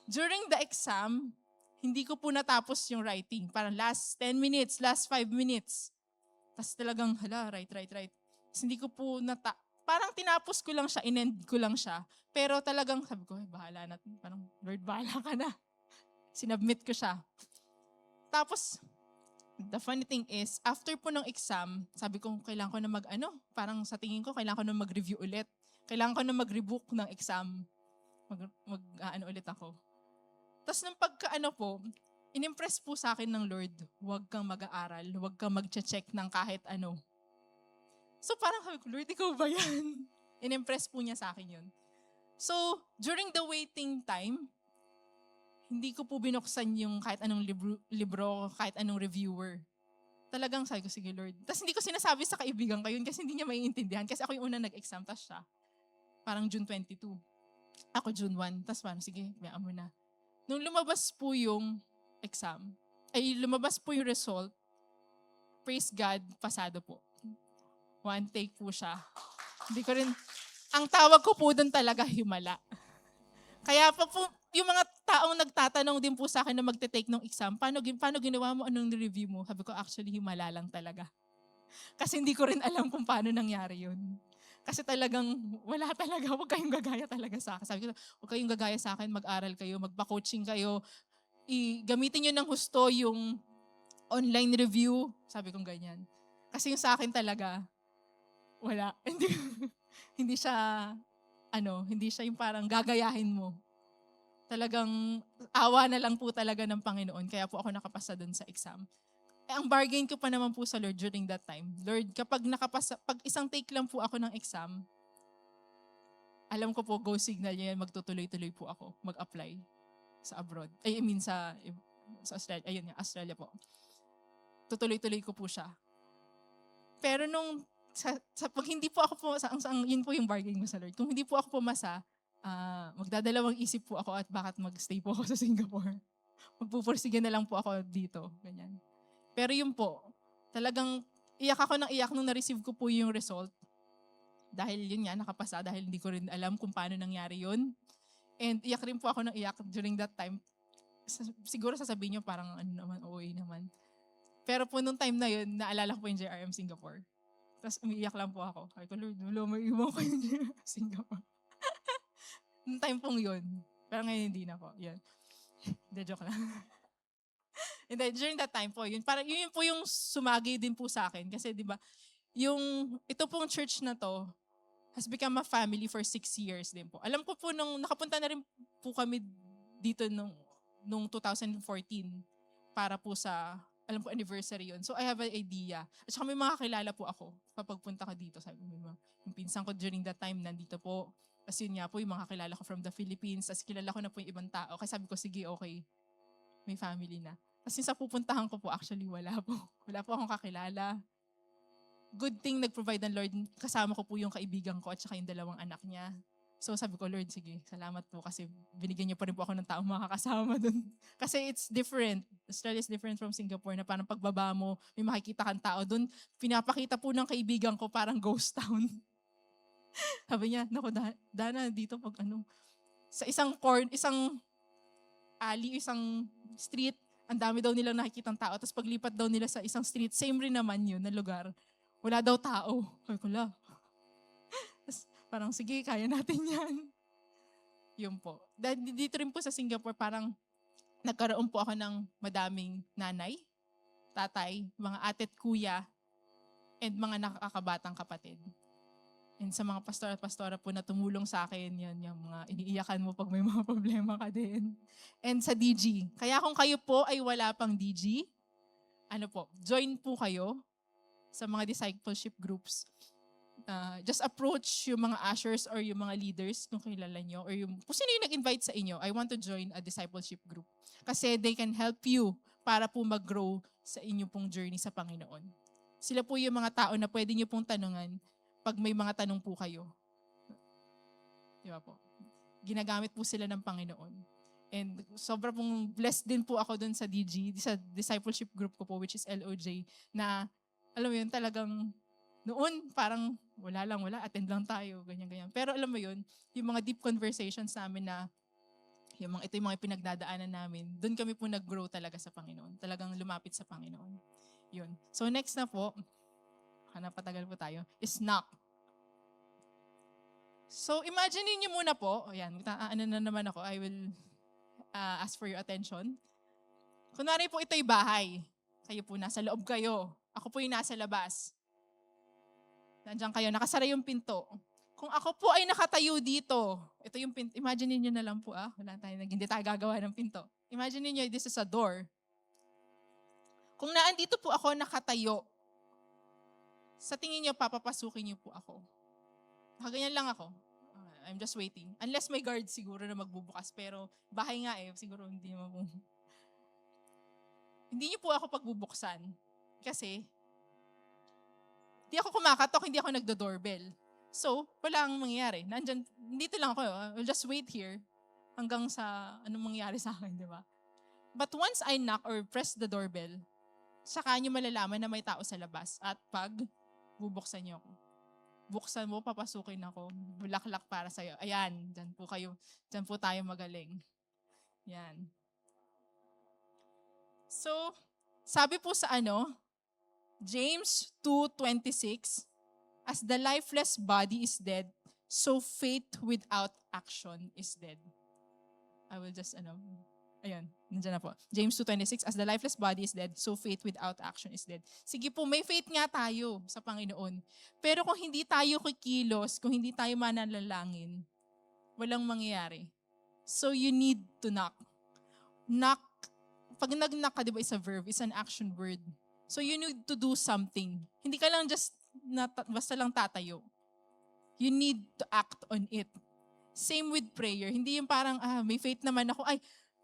[SPEAKER 3] During the exam, hindi ko po natapos yung writing. Parang last 10 minutes, last 5 minutes. Tapos talagang, write. Tapos hindi ko po parang tinapos ko lang siya, inend ko lang siya. Pero talagang sabi ko, bahala na. Parang, Lord, bahala ka na. Sinubmit ko siya. Tapos, the funny thing is, after po ng exam, sabi ko, kailangan ko na parang sa tingin ko, kailangan ko na mag-review ulit. Kailangan ko na mag-rebook ng exam. Ulit ako. Tapos nung po, inimpress po sa akin ng Lord, huwag kang mag-aaral, huwag kang mag-check ng kahit ano. So parang sabi ko, Lord, ikaw ba yan? Inimpress po niya sa akin yun. So, during the waiting time, hindi ko po binuksan yung kahit anong libro, kahit anong reviewer. Talagang sabi ko, sige Lord. Tapos hindi ko sinasabi sa kaibigan ko yun kasi hindi niya maiintindihan. Kasi ako yung una nag-exam, tapos siya. Parang June 22. Ako June 1. Tapos parang, sige, mayaan mo na. Nung lumabas po yung exam, lumabas po yung result, praise God, pasado po. 1 take po siya. Hindi ko rin, ang tawag ko po doon talaga himala. Kaya pa po, yung mga taong nagtatanong din po sa akin na magte-take ng exam, paano ginawa mo, anong review mo? Sabi ko, actually, himala lang talaga. Kasi hindi ko rin alam kung paano nangyari yun. Kasi talagang wala talaga, huwag kayong gagaya talaga sa akin. Sabi ko, huwag kayong gagaya sa akin, mag-aral kayo, magpa-coaching kayo, gamitin nyo ng husto yung online review. Sabi kong ganyan. Kasi yung sa akin talaga, wala. Hindi siya yung parang gagayahin mo. Talagang awa na lang po talaga ng Panginoon. Kaya po ako nakapasa doon sa exam. Ang bargain ko pa naman po sa Lord during that time. Lord, kapag pag isang take lang po ako ng exam, alam ko po, go signal niya yan, magtutuloy-tuloy po ako mag-apply sa abroad. Sa Australia. Ayun nga, Australia po. Tutuloy-tuloy ko po siya. Pero pag hindi po ako yun po yung bargain ko sa Lord. Kung hindi po ako pumasa, magdadalawang isip po ako at bakit mag-stay po ako sa Singapore. Magpupursige na lang po ako dito. Ganyan. Pero yun po, talagang iyak ako ng iyak nung na-receive ko po yung result. Dahil yun nga, nakapasa, dahil hindi ko rin alam kung paano nangyari yun. And iyak rin po ako ng iyak during that time. Siguro sasabihin nyo parang OA naman. Pero po nung time na yun, naalala ko po yung JRM Singapore. Tapos umiiyak lang po ako. Sabi ko, Lord, may iwan ko yung JRM Singapore. Nung time pong yun. Pero ngayon hindi na po. Yan. Hindi, joke lang. And then, during that time po, yun po yung sumagi din po sa akin. Kasi di ba, ito pong church na to has become a family for 6 years din po. Alam ko po nakapunta na rin po kami dito nung 2014 para po sa, alam po, anniversary yun. So, I have an idea. At saka may mga kilala po ako kapag punta ka dito. Sabi mo, yung pinsan ko during that time, nandito po. Kasi yun nga po, yung mga kilala ko from the Philippines. Tapos kilala ko na po yung ibang tao. Kaya sabi ko, sige, okay. May family na. Tapos yung sa pupuntahan ko po, actually wala po. Wala po akong kakilala. Good thing nag-provide ng Lord. Kasama ko po yung kaibigan ko at saka yung 2 anak niya. So sabi ko, Lord, sige, salamat po kasi binigyan niyo pa rin po ako ng taong makakasama dun. Kasi it's different. Australia is different from Singapore na parang pagbaba mo, may makikita kang tao dun. Pinapakita po ng kaibigan ko parang ghost town. Sabi niya, naku, Dana, dito pag sa isang alley, isang street, ang dami daw nilang nakikitang tao. Tapos paglipat daw nila sa isang street, same rin naman yun na lugar. Wala daw tao. Sabi ko, Tapos parang, sige, kaya natin yan. Yun po. Dito rin po sa Singapore, parang nagkaroon po ako ng madaming nanay, tatay, mga atet kuya, and mga nakakabatang kapatid. And sa mga pastor at pastora po na tumulong sa akin, yan, yung mga iniiyakan mo pag may mga problema ka din. And sa DG. Kaya kung kayo po ay wala pang DG, join po kayo sa mga discipleship groups. Just approach yung mga ushers or yung mga leaders kung kilala nyo, or kung sino yung nag-invite sa inyo, I want to join a discipleship group. Kasi they can help you para po mag-grow sa inyong pong journey sa Panginoon. Sila po yung mga tao na pwede nyo pong tanungan pag may mga tanong po kayo. Di ba po? Ginagamit po sila ng Panginoon. And sobra pong blessed din po ako dun sa DG, sa discipleship group ko po, which is LOJ, na alam mo yun, talagang noon parang wala, attend lang tayo, ganyan. Pero alam mo yun, yung mga deep conversations namin na, ito yung mga pinagdadaanan namin, doon kami po nag-grow talaga sa Panginoon. Talagang lumapit sa Panginoon. Yun. So next na po, napatagal po tayo, is knock. So imagine niyo muna po, ayan, ano na naman ako, I will ask for your attention. Kunwari po ito'y bahay. Kayo po, nasa loob kayo. Ako po yung nasa labas. Nandiyan kayo, nakasara yung pinto. Kung ako po ay nakatayo dito, ito yung pinto, imagine niyo na lang po, hindi tayo gagawa ng pinto. Imagine niyo, this is a door. Kung naandito po ako nakatayo, sa tingin niyo, papapasukin niyo po ako. Nakaganyan lang ako. I'm just waiting. Unless may guard siguro na magbubukas. Pero bahay nga siguro hindi naman po. Hindi niyo po ako pagbubuksan. Kasi, hindi ako kumakatok, hindi ako nagdo-doorbell. So, wala ang mangyayari. Dito lang ako. I'll just wait here hanggang sa anong mangyayari sa akin, di ba? But once I knock or press the doorbell, saka niyo malalaman na may tao sa labas. At pag bubuksan niyo ako. Buksan mo, papasukin ako. Bulaklak para sa'yo. Ayan, dyan po kayo. Dyan po tayo magaling. Yan. So, sabi po sa James 2:26, as the lifeless body is dead, so faith without action is dead. I will just, ayun, nandiyan na po. James 2:26, as the lifeless body is dead, so faith without action is dead. Sige po, may faith nga tayo sa Panginoon. Pero kung hindi tayo kikilos, kung hindi tayo mananalangin, walang mangyayari. So you need to knock. Knock, pag nag-knock ka, di ba, is a verb, is an action word. So you need to do something. Hindi ka lang just, basta lang tatayo. You need to act on it. Same with prayer. Hindi yung parang, may faith naman ako,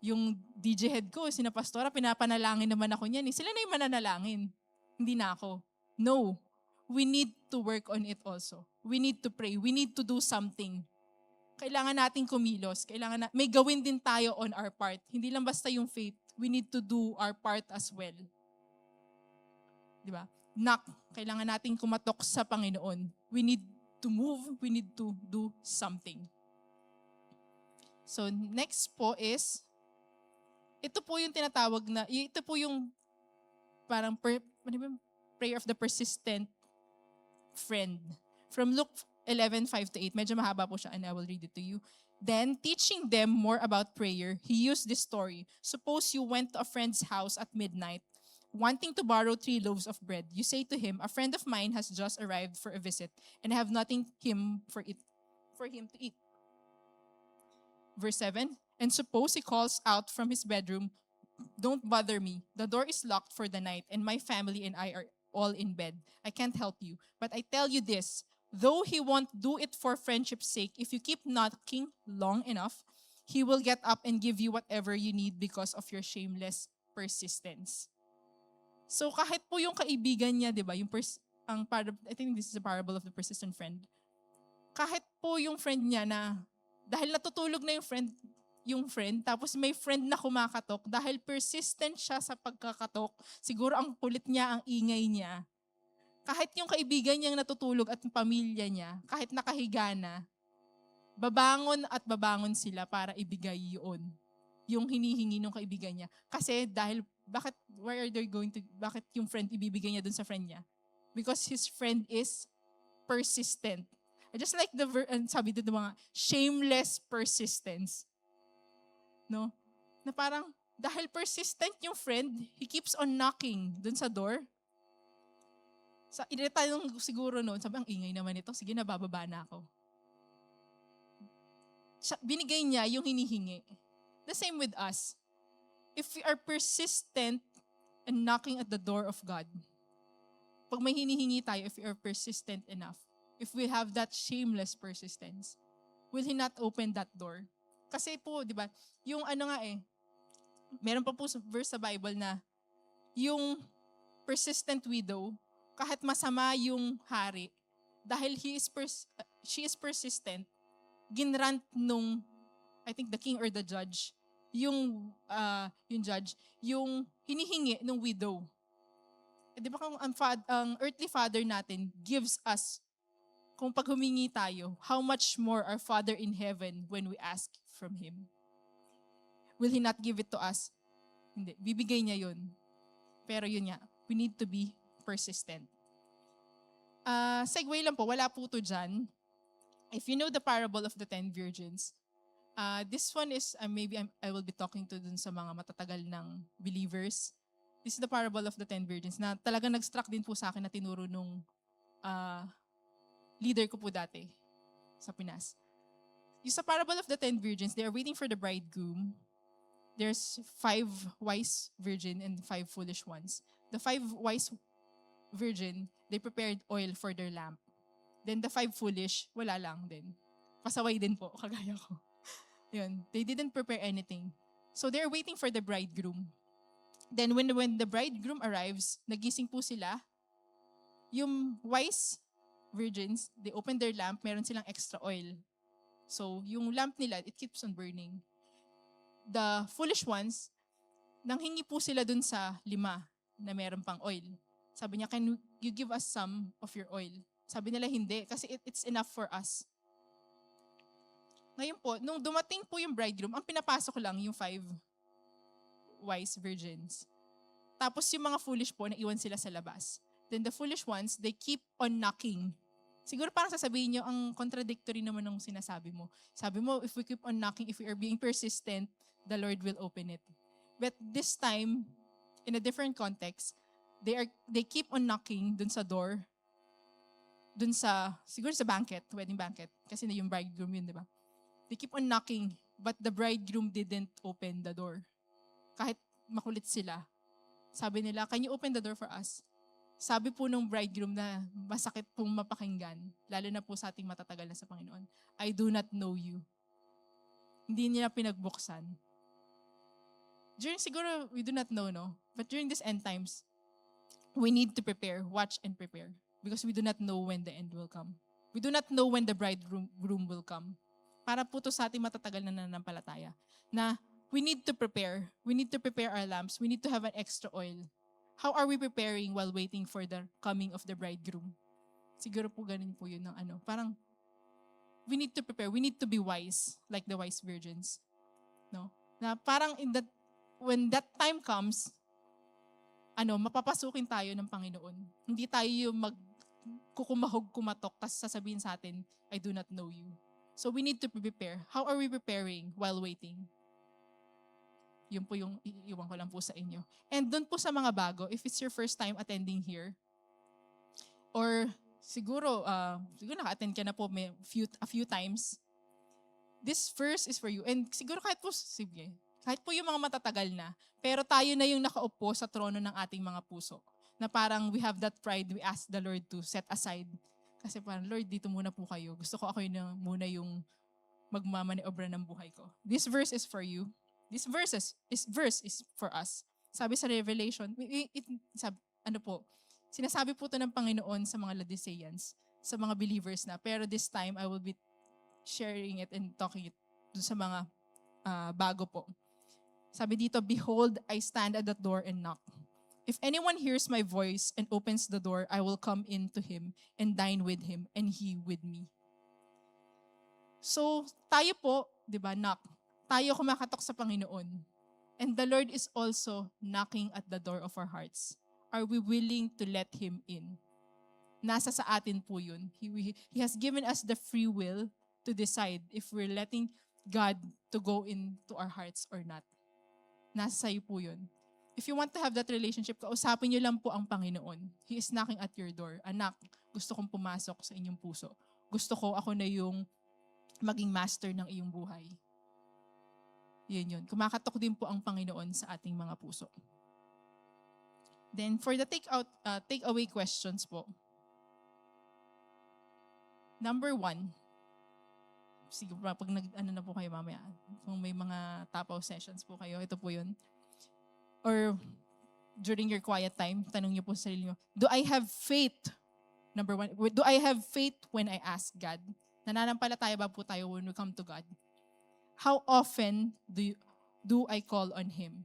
[SPEAKER 3] yung DJ head ko, sina pastora, pinapanalangin naman ako niyan. Sila na yung mananalangin. Hindi na ako. No. We need to work on it also. We need to pray. We need to do something. Kailangan nating kumilos. May gawin din tayo on our part. Hindi lang basta yung faith. We need to do our part as well. Di ba? Knock. Kailangan nating kumatok sa Panginoon. We need to move. We need to do something. So next po is, ito po yung tinatawag na, ito po yung parang prayer of the persistent friend. From Luke 11:5-8, medyo mahaba po siya and I will read it to you. Then, teaching them more about prayer, he used this story. Suppose you went to a friend's house at midnight, wanting to borrow 3 loaves of bread. You say to him, a friend of mine has just arrived for a visit and I have nothing for him to eat. Verse 7, and suppose he calls out from his bedroom, don't bother me. The door is locked for the night and my family and I are all in bed. I can't help you. But I tell you this, though he won't do it for friendship's sake, if you keep knocking long enough, he will get up and give you whatever you need because of your shameless persistence. So kahit po yung kaibigan niya, di ba, I think this is a parable of the persistent friend. Kahit po yung friend niya na, dahil natutulog na yung friend, tapos may friend na kumakatok, dahil persistent siya sa pagkakatok, siguro ang kulit niya, ang ingay niya, kahit yung kaibigan niyang natutulog at pamilya niya, kahit nakahiga na, babangon at babangon sila para ibigay yun, yung hinihingi ng kaibigan niya. Kasi bakit yung friend ibibigay niya dun sa friend niya? Because his friend is persistent. I just like sabi dito mga shameless persistence. No? Na parang, dahil persistent yung friend, he keeps on knocking dun sa door. Inirita yung siguro noon, sabi, ang ingay naman ito, sige, nabababa na ako. Binigay niya yung hinihingi. The same with us. If we are persistent and knocking at the door of God, pag may hinihingi tayo, if we are persistent enough, if we have that shameless persistence, will He not open that door? Kasi po, di ba, yung meron pa po verse sa Bible na, yung persistent widow, kahit masama yung hari, dahil she is persistent, ginrant nung, I think the king or the judge, yung judge, yung hinihingi ng widow. Di ba kung ang earthly father natin gives us kung pag humingi tayo, how much more our Father in heaven when we ask from Him? Will He not give it to us? Hindi. Bibigay niya yun. Pero yun nga, we need to be persistent. Segue lang po, wala po to dyan. If you know the parable of the 10 virgins, this one is, I will be talking to dun sa mga matatagal ng believers. This is the parable of the 10 virgins na talagang nag-struck din po sa akin na tinuro nung leader ko po dati sa Pinas. Yung sa parable of the 10 virgins, they are waiting for the bridegroom. There's 5 wise virgin and 5 foolish ones. The 5 wise virgin, they prepared oil for their lamp. Then the 5 foolish, wala lang din. Pasaway din po, kagaya ko. Yun, they didn't prepare anything. So they're waiting for the bridegroom. Then when the bridegroom arrives, nagising po sila. Yung wise virgins, they open their lamp, meron silang extra oil. So yung lamp nila, it keeps on burning. The foolish ones, nanghingi po sila dun sa 5 na meron pang oil. Sabi niya, can you give us some of your oil? Sabi nila, hindi, kasi it's enough for us. Ngayon po, nung dumating po yung bridegroom, ang pinapasok lang yung 5 wise virgins. Tapos yung mga foolish po, naiwan sila sa labas. Then the foolish ones, they keep on knocking. Siguro parang sasabihin nyo, ang contradictory naman ng sinasabi mo. Sabi mo, if we keep on knocking, if we are being persistent, the Lord will open it. But this time, in a different context, they keep on knocking dun sa door, siguro sa banquet, wedding banquet, kasi na yung bridegroom yun, di ba? They keep on knocking, but the bridegroom didn't open the door. Kahit makulit sila. Sabi nila, can you open the door for us? Sabi po nung bridegroom na masakit pong mapakinggan, lalo na po sa ating matatagal na sa Panginoon, I do not know you. Hindi nila pinagbuksan. Siguro, we do not know, no? But during this end times, we need to prepare, watch and prepare. Because we do not know when the end will come. We do not know when the bridegroom will come. Para po to sa ating matatagal na nananampalataya. Na we need to prepare. We need to prepare our lamps. We need to have an extra oil. How are we preparing while waiting for the coming of the bridegroom? Siguro po ganun po yun ng Parang, we need to prepare. We need to be wise, like the wise virgins. No? Na parang when that time comes, mapapasukin tayo ng Panginoon. Hindi tayo yung kumatok, tas sasabihin sa atin, I do not know you. So we need to prepare. How are we preparing while waiting? Yun po yung iiwan ko lang po sa inyo. And doon po sa mga bago, if it's your first time attending here, or siguro naka-attend ka na po a few times, this verse is for you. And siguro kahit po yung mga matatagal na, pero tayo na yung nakaupo sa trono ng ating mga puso. Na parang we have that pride, we ask the Lord to set aside. Kasi parang, Lord, dito muna po kayo. Gusto ko ako yun muna yung magmamaniobra ng buhay ko. This verse is for you. This verse is for us. Sabi sa Revelation, sinasabi po ito ng Panginoon sa mga Laodiceans, sa mga believers na. Pero this time, I will be sharing it and talking it sa mga bago po. Sabi dito, behold, I stand at the door and knock. If anyone hears my voice and opens the door, I will come in to him and dine with him and he with me. So, tayo po, di ba, knock. Tayo kumakatok sa Panginoon. And the Lord is also knocking at the door of our hearts. Are we willing to let Him in? Nasa sa atin po yun. He has given us the free will to decide if we're letting God to go into our hearts or not. Nasa sa'yo po yun. If you want to have that relationship, kausapin niyo lang po ang Panginoon. He is knocking at your door. Anak, gusto kong pumasok sa inyong puso. Gusto ko ako na yung maging master ng iyong buhay. Yun. Kumakatok din po ang Panginoon sa ating mga puso. Then for the take-away questions po. Number 1. Sige, pag na po kayo mamaya. Kung may mga tapaw sessions po kayo, ito po yun. Or during your quiet time, tanong niyo po sa sarili niyo, do I have faith? Number 1, do I have faith when I ask God? Nananampalataya ba po tayo when we come to God? How often do I call on Him?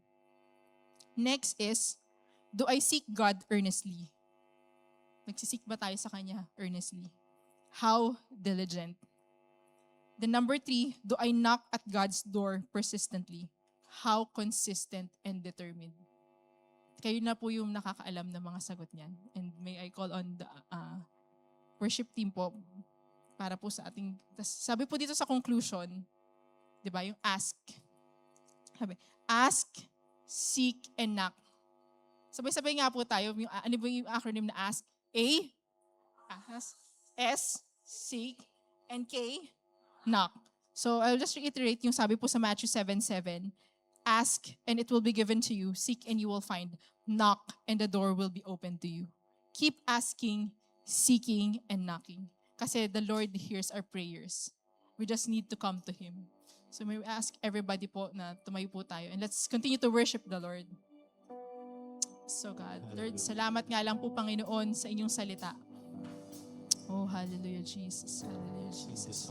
[SPEAKER 3] Next is, do I seek God earnestly? Nagsisik ba tayo sa Kanya earnestly? How diligent. The number 3, do I knock at God's door persistently? How consistent and determined. Kayo na po yung nakakaalam ng mga sagot niyan. And may I call on the worship team po para po sa ating, sabi po dito sa conclusion, di ba, yung ask. Sabi, ask, seek, and knock. Sabay-sabay nga po tayo, ano ba yung acronym na ask? A, ask, S, seek, and K, knock. So I'll just reiterate yung sabi po sa Matthew 7:7. Ask and it will be given to you. Seek and you will find. Knock and the door will be opened to you. Keep asking, seeking, and knocking. Kasi the Lord hears our prayers. We just need to come to Him. So may we ask everybody po na tumayo po tayo. And let's continue to worship the Lord. So God, Lord, salamat nga lang po Panginoon sa inyong salita. Oh, hallelujah, Jesus. Hallelujah, Jesus.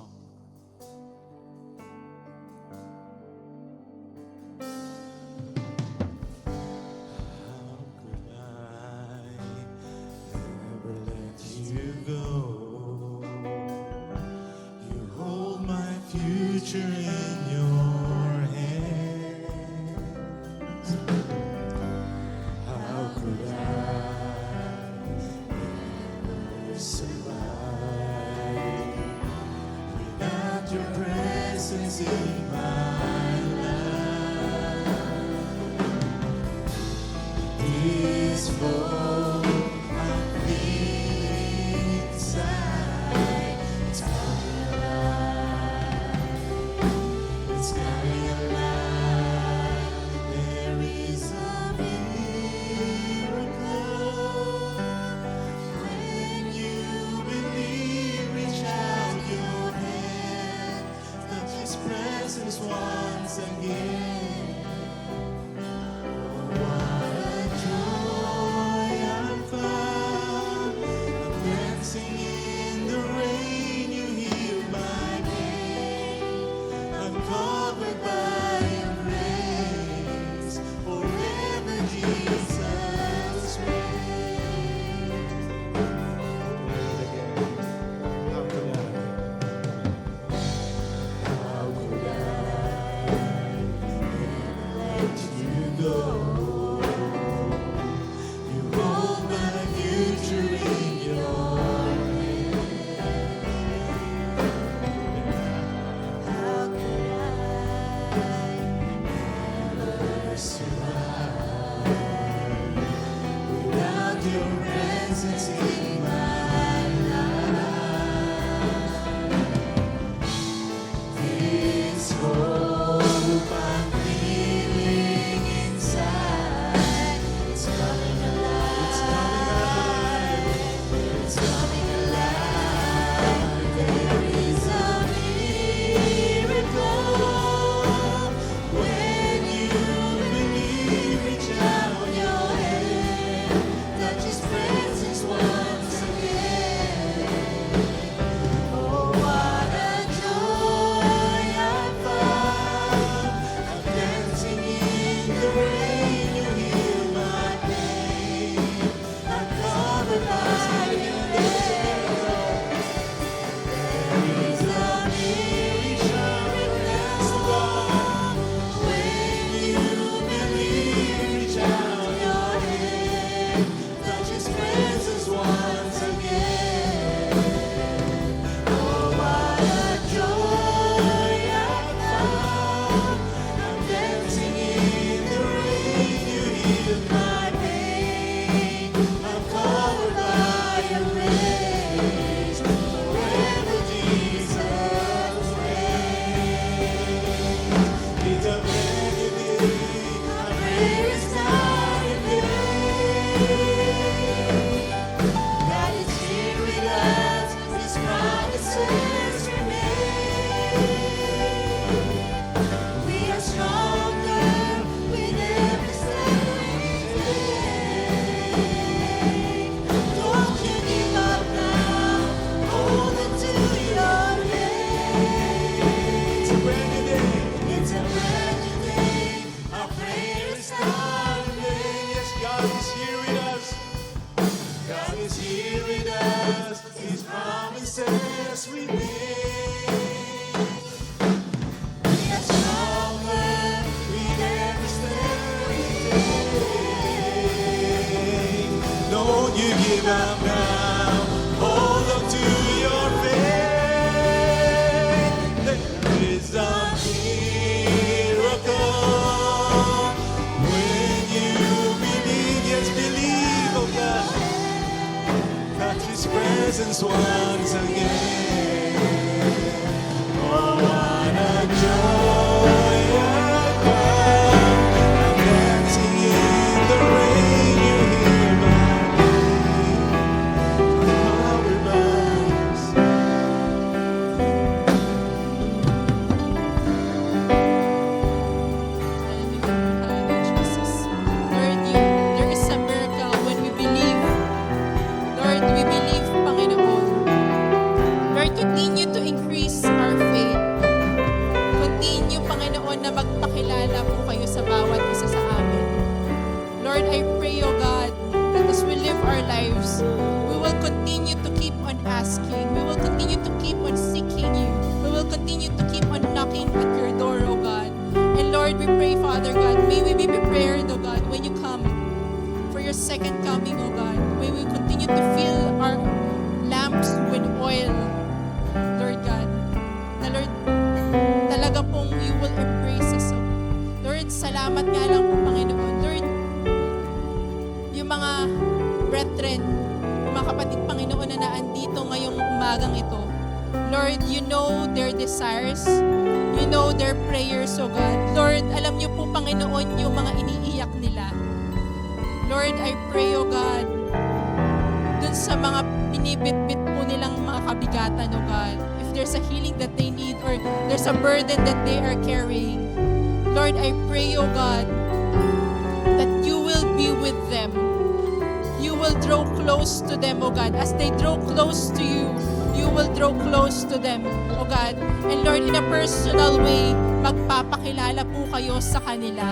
[SPEAKER 4] God is here with us. His promises. come now. Hold up to your faith. There is a miracle when you believe. Yes, believe, oh God. Touch His presence once again. Oh, what a joy and calm. I'm dancing in the rain. You hear my plea. Power rise.
[SPEAKER 3] Hallelujah, Jesus. Lord, there is a miracle when we believe. Lord, we believe, Panginoon. Lord, continue to increase our faith. Continue, Panginoon, na magpakilala po kayo sa bawat isa sa amin. Lord, I pray, O God, that as we live our lives, we will continue to keep on asking. We will continue to keep on seeking you. We will continue to keep on knocking at your door, O God. And Lord, we pray, Father God, may we be prepared, O God, when you come for your second coming, O God. May we continue to fill our lamps with oil, Lord God. Na Lord, talaga pong you will embrace us, O Lord, salamat nga lang po, Panginoon. Lord, yung mga brethren, yung mga kapatid, Panginoon, na naandito ngayong umagang ito. Lord, you know their desires. You know their prayers, O God. Lord, alam niyo po, Panginoon, yung mga iniiyak nila. Lord, I pray, O God, dun sa mga binibit-bit po nilang mga kabigatan, O God. If there's a healing that they need or there's a burden that they are carrying, Lord, I pray, O God, that you will be with them. You will draw close to them, O God. As they draw close to you, you will draw close to them, O God. And Lord, in a personal way, magpapakilala po kayo sa kanila.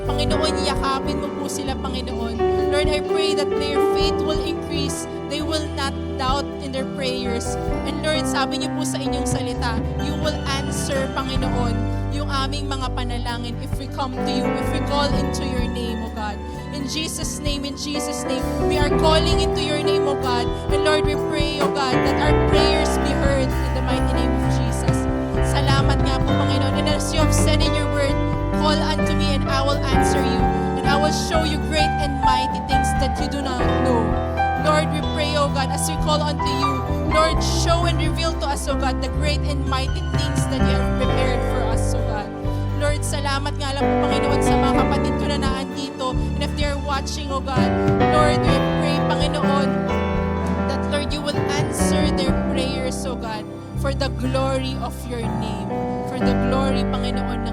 [SPEAKER 3] Panginoon, yakapin mo po sila, Panginoon. Lord, I pray that their faith will increase. They will not doubt in their prayers. And Lord, sabi niyo po sa inyong salita, you will answer, Panginoon, yung aming mga panalangin if we come to you, if we call into your name, O God. In Jesus' name, we are calling into your name, O God. And Lord, we pray, O God, that our prayers be heard in the mighty name of Jesus. Salamat nga po, Panginoon. And as you have said in your word, call unto me and I will answer you. And I will show you great and mighty things that you do not know. Lord, we pray, O God, as we call unto you, Lord, show and reveal to us, O God, the great and mighty things that you have prepared for us, O God. Lord, salamat nga lang po, Panginoon, sa mga kapatid ko na naandito. And if they are watching, O God, Lord, we pray, Panginoon, that, Lord, you will answer their prayers, O God, for the glory of your name. For the glory, Panginoon,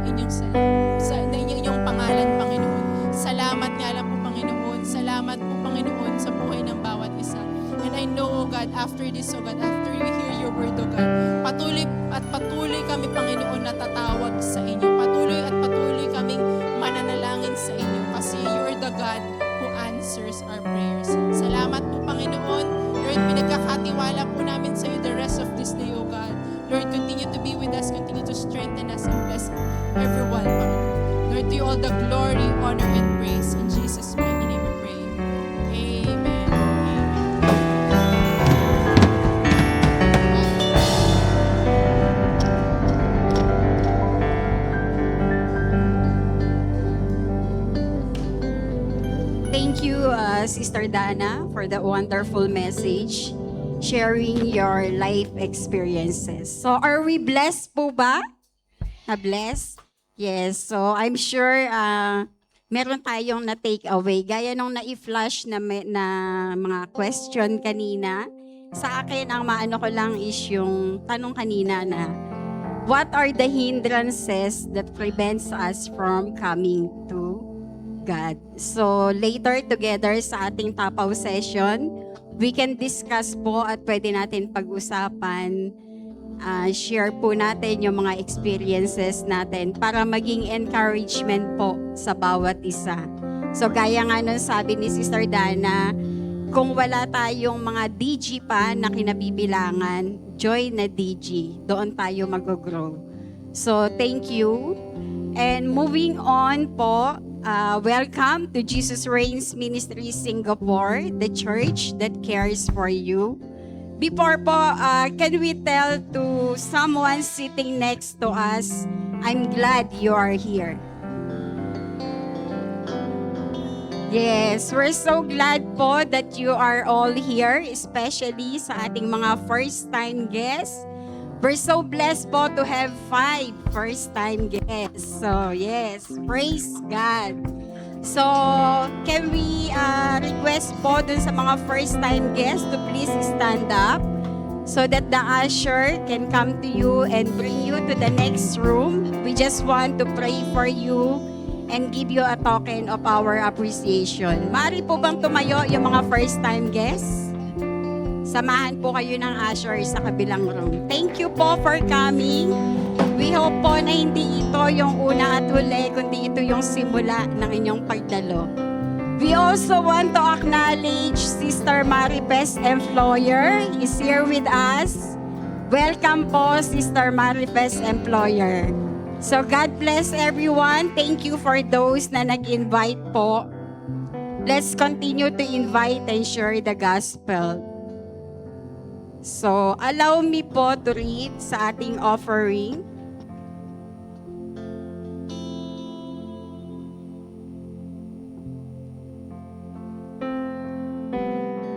[SPEAKER 3] ng inyong pangalan, Panginoon. Salamat nga lang po, Panginoon. Salamat po, Panginoon, sa buhay ng bawat isa. And I know, O God, after this, O God, after we hear your word, O God, patuloy kami, Panginoon, na tatawag sa inyo. Patuloy kaming mananalangin sa inyo kasi you're the God who answers our prayers. Salamat po, Panginoon. Lord, pinagkakatiwala po namin sa iyo the rest of this day, O God. Lord, continue to be with us, continue to strengthen us and bless everyone, Panginoon. Lord, to you all the glory, honor, and praise. In Jesus' mighty name we pray. Amen.
[SPEAKER 5] Thank you, Sister Dana, for that wonderful message, sharing your life experiences. So, are we blessed po ba? Na-blessed? Yes. So, I'm sure meron tayong na-take away. Gaya nung na-i-flash na mga question kanina. Sa akin, ang maano ko lang is yung tanong kanina na, what are the hindrances that prevents us from coming to God? So later together sa ating tapaw session, we can discuss po at pwede natin pag-usapan, share po natin yung mga experiences natin para maging encouragement po sa bawat isa. So gaya nga nun sabi ni Sister Dana, kung wala tayong mga DG pa na kinabibilangan, join na DG. Doon tayo mag-grow. So thank you. And moving on po, welcome to Jesus Reigns Ministry Singapore, the church that cares for you. Before po, can we tell to someone sitting next to us, I'm glad you are here. Yes, we're so glad po that you are all here, especially sa ating mga first-time guests. We're so blessed po to have 5 first-time guests. So, yes, praise God. So, can we request po dun sa mga first-time guests to please stand up so that the usher can come to you and bring you to the next room. We just want to pray for you and give you a token of our appreciation. Maaari po bang tumayo yung mga first-time guests? Samahan po kayo ng usher sa kabilang room. Thank you po for coming. We hope po na hindi ito yung una at huli, kundi ito yung simula ng inyong pagdalo. We also want to acknowledge Sister Maripes Employer is here with us. Welcome po, Sister Maripes Employer. So God bless everyone. Thank you for those na nag-invite po. Let's continue to invite and share the gospel. So allow me po to read sa ating offering.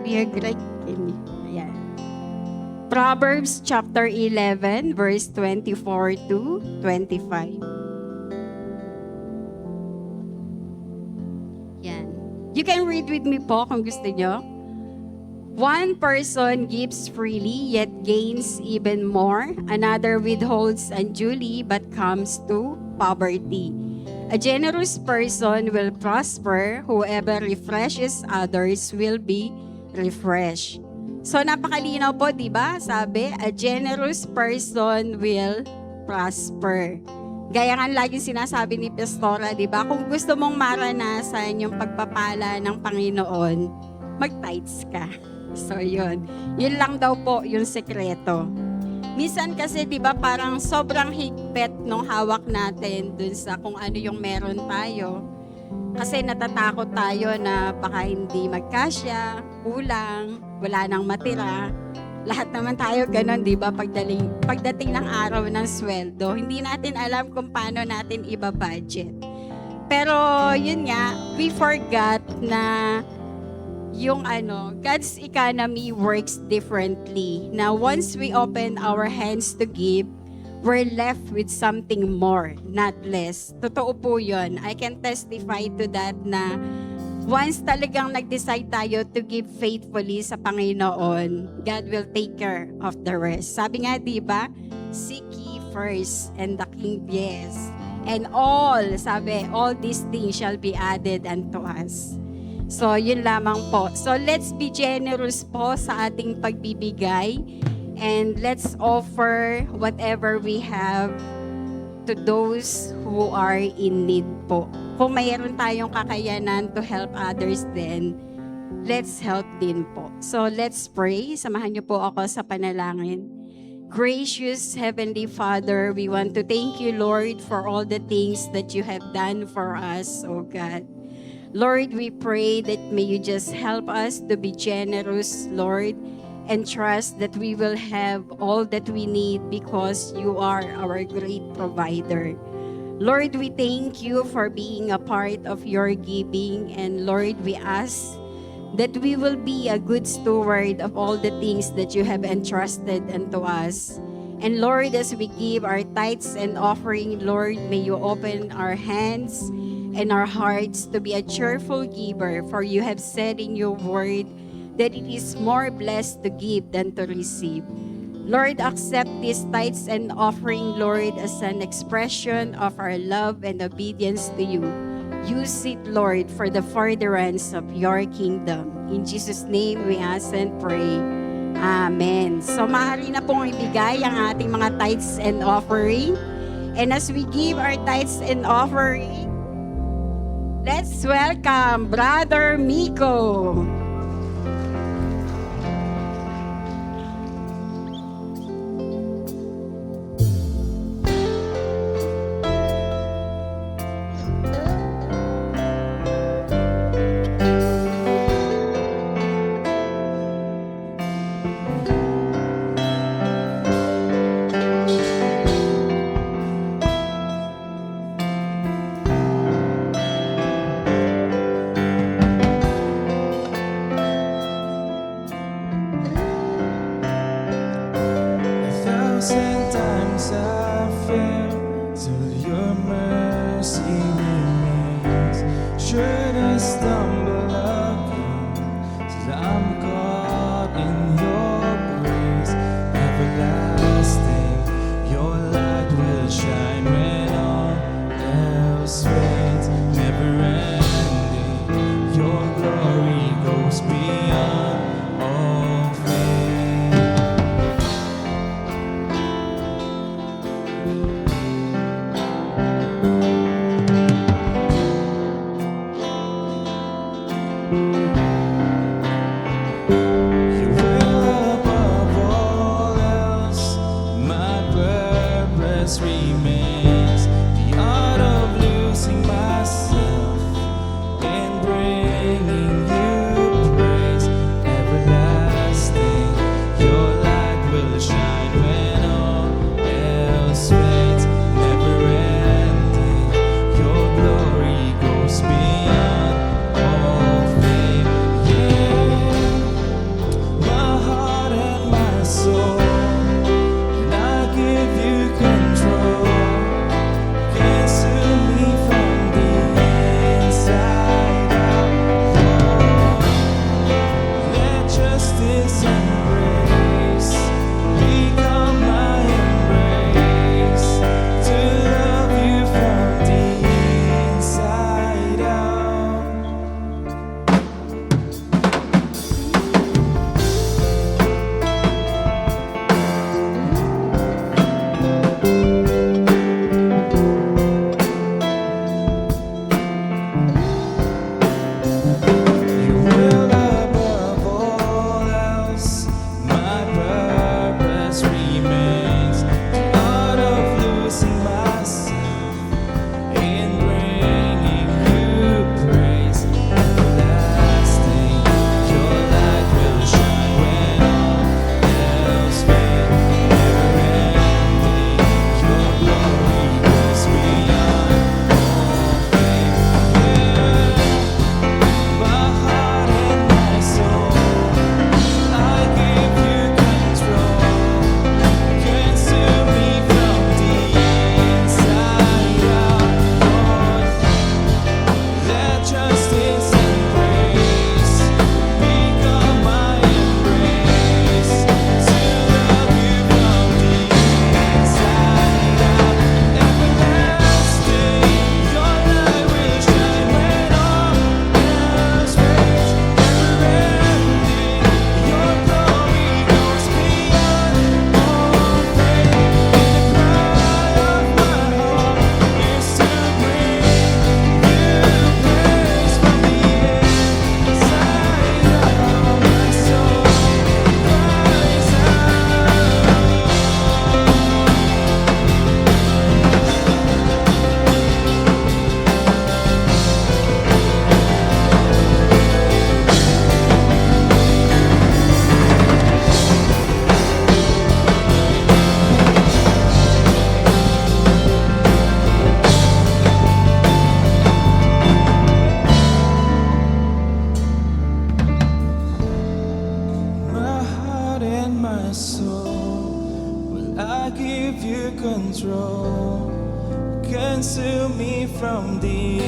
[SPEAKER 5] We are great. Ayan. Proverbs chapter 11, verse 24 to 25. Yan. You can read with me po kung gusto nyo. One person gives freely, yet gains even more. Another withholds unduly, but comes to poverty. A generous person will prosper. Whoever refreshes others will be refreshed. So napakalinaw po, 'di ba? Sabi, a generous person will prosper. Gaya nga laging sinasabi ni Pastora, 'di ba? Kung gusto mong maranasan yung pagpapala ng Panginoon, mag-tithes ka. So 'yun. 'Yun lang daw po yung sekreto. Minsan kasi 'di ba parang sobrang higpit nung hawak natin dun sa kung ano yung meron tayo. Kasi natatakot tayo na baka hindi magkasya, kulang, wala nang matira. Lahat naman tayo ganun, di ba? Pagdating ng araw ng sweldo, hindi natin alam kung paano natin iba-budget. Pero yun nga, we forgot na yung God's economy works differently. Now, once we open our hands to give, we're left with something more, not less. Totoo po yun. I can testify to that na once talagang nag-decide tayo to give faithfully sa Panginoon, God will take care of the rest. Sabi nga, di ba? Seek ye first and the kingdom, yes. And all these things shall be added unto us. So, yun lamang po. So, let's be generous po sa ating pagbibigay. And let's offer whatever we have to those who are in need po. Kung mayroon tayong kakayanan to help others then, let's help din po. So let's pray. Samahan niyo po ako sa panalangin. Gracious Heavenly Father, we want to thank you, Lord, for all the things that you have done for us, oh God. Lord, we pray that may you just help us to be generous, Lord, and trust that we will have all that we need because you are our great provider. Lord, we thank you for being a part of your giving, and Lord, we ask that we will be a good steward of all the things that you have entrusted unto us. And Lord, as we give our tithes and offering, Lord, may you open our hands and our hearts to be a cheerful giver, for you have said in your word that it is more blessed to give than to receive. Lord, accept these tithes and offering, Lord, as an expression of our love and obedience to you. Use it, Lord, for the furtherance of your kingdom. In Jesus' name we ask and pray. Amen. So maaari na pong ibigay ang ating mga tithes and offering. And as we give our tithes and offering, let's welcome Brother Miko.
[SPEAKER 4] should I stumble again, says I'm caught in your grace. Everlasting, your light will shine when all else fades. Never ending, your glory goes beyond all fame. You will above all else, my purpose remains. The art of losing myself and bringing you praise. Everlasting, your light will shine when all else fades. Never ending, your glory goes beyond all fame. Yeah, my heart and my soul, and I give you control. Consume me from the inside out, Lord. Let justice and grace become my embrace, to love you from the inside out. You will above all else, my purpose remains. The art of losing myself in bringing you praise. Everlasting, your light will shine when all else fades. Never ending, your glory goes beyond all fame. Yeah. My heart and my soul, I give you control. Consume me from the inside out, Lord. Let justice and grace become my embrace, to love you from the inside out. Everlasting, your light will shine when all else fades. Never ending, your glory goes beyond all fame. And the cry of my heart is to bring you praise from the inside out. My soul cries my heart and my soul, will I give you control. Consume me from the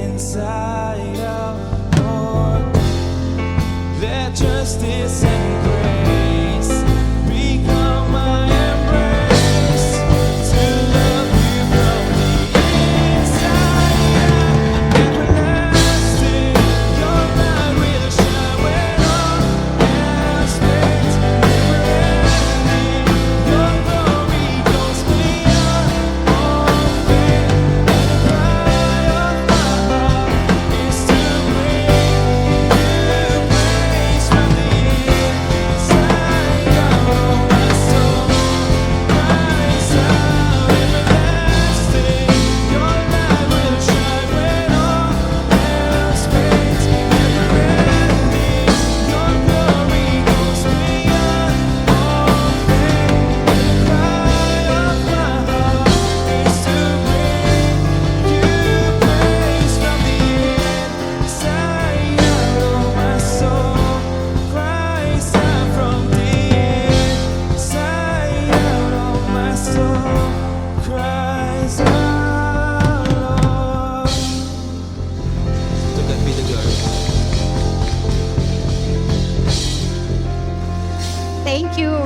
[SPEAKER 4] inside out, Lord. Let justice and grace become my embrace, to love you from the inside out. Everlasting, your light will shine when all else fades. Never ending, your glory goes beyond all fame. And the cry of my heart is to bring you praise from the inside.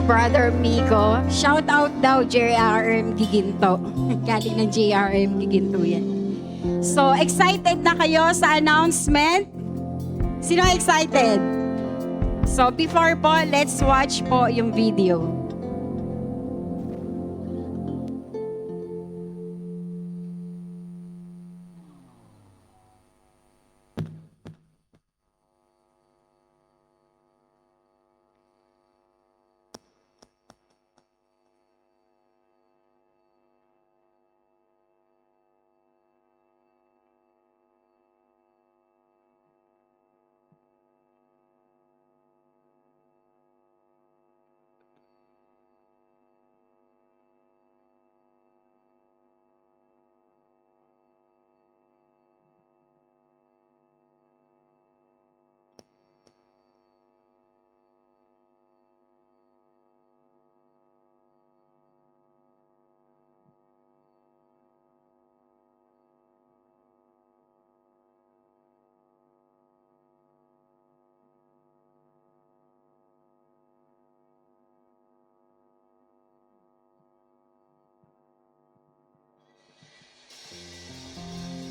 [SPEAKER 5] Brother Miko. Shout out daw JRM Giginto. Galing ng JRM Giginto yan. So, excited na kayo sa announcement? Sino excited? So, before po, let's watch po yung video.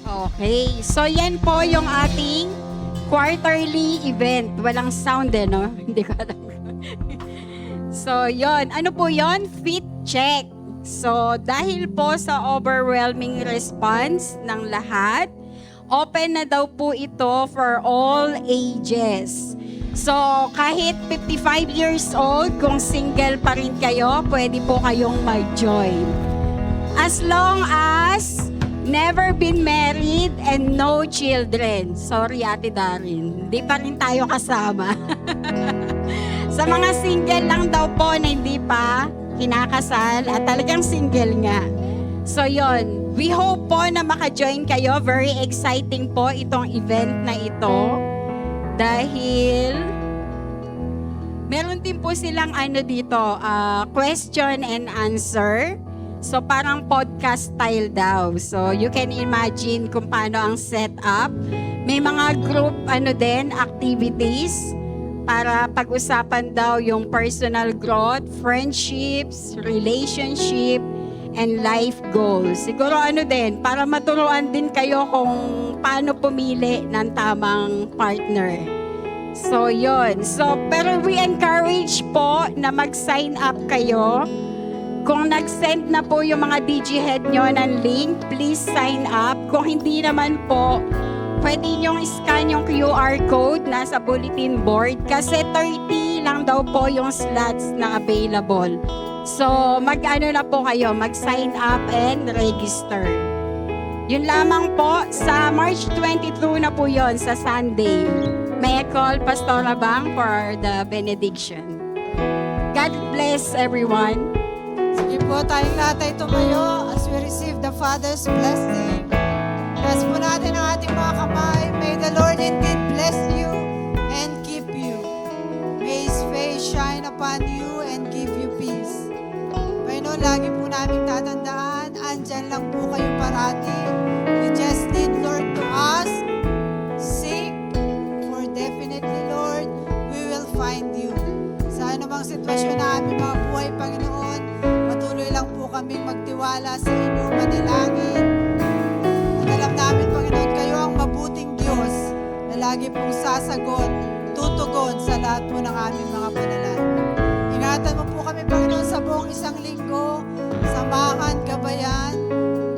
[SPEAKER 5] Okay. So, yan po yung ating quarterly event. Walang sound no? Hindi ko alam. So, yon. Ano po yon? Fit check. So, dahil po sa overwhelming response ng lahat, open na daw po ito for all ages. So, kahit 55 years old, kung single pa rin kayo, pwede po kayong mag-join. As long as never been married and no children. Sorry, Ate Darin. Hindi pa rin tayo kasama. Sa mga single lang daw po na hindi pa kinakasal at talagang single nga. So yon, we hope po na maka-join kayo. Very exciting po itong event na ito. Dahil meron din po silang dito, question and answer. So parang podcast style daw. So you can imagine kung paano ang setup. May mga group activities para pag-usapan daw yung personal growth, friendships, relationship, and life goals. Siguro para maturuan din kayo kung paano pumili ng tamang partner. So yon. So pero we encourage po na mag-sign up kayo. Kung nag-send na po yung mga DigiHead nyo ng link, please sign up. Kung hindi naman po, pwede nyo scan yung QR code nasa bulletin board kasi 30 lang daw po yung slots na available. So, na po kayo, mag-sign up and register. Yun lamang po, sa March 22 na po yon sa Sunday. May I call Pastora Bang for the benediction. God bless everyone.
[SPEAKER 6] Sige po, tayong lahat ay tumayo as we receive the Father's blessing. Bless po natin ang ating mga kamay. May the Lord indeed bless you and keep you. May His face shine upon you and give you peace. Panginoon, lagi po namin tatandaan, andyan lang po kayo parati. You just need, Lord, to ask, seek, for definitely, Lord, we will find you. Sa anumang sitwasyon na aming mga buhay, Panginoon, patuloy lang po kaming magtiwala sa inyo, manalangin. At alam namin, Panginoon, kayo ang mabuting Diyos na lagi pong sasagot, tutugon sa lahat po ng aming mga panalangin. Ingatan mo po kami, Panginoon, sa buong isang linggo, samahan, gabayan.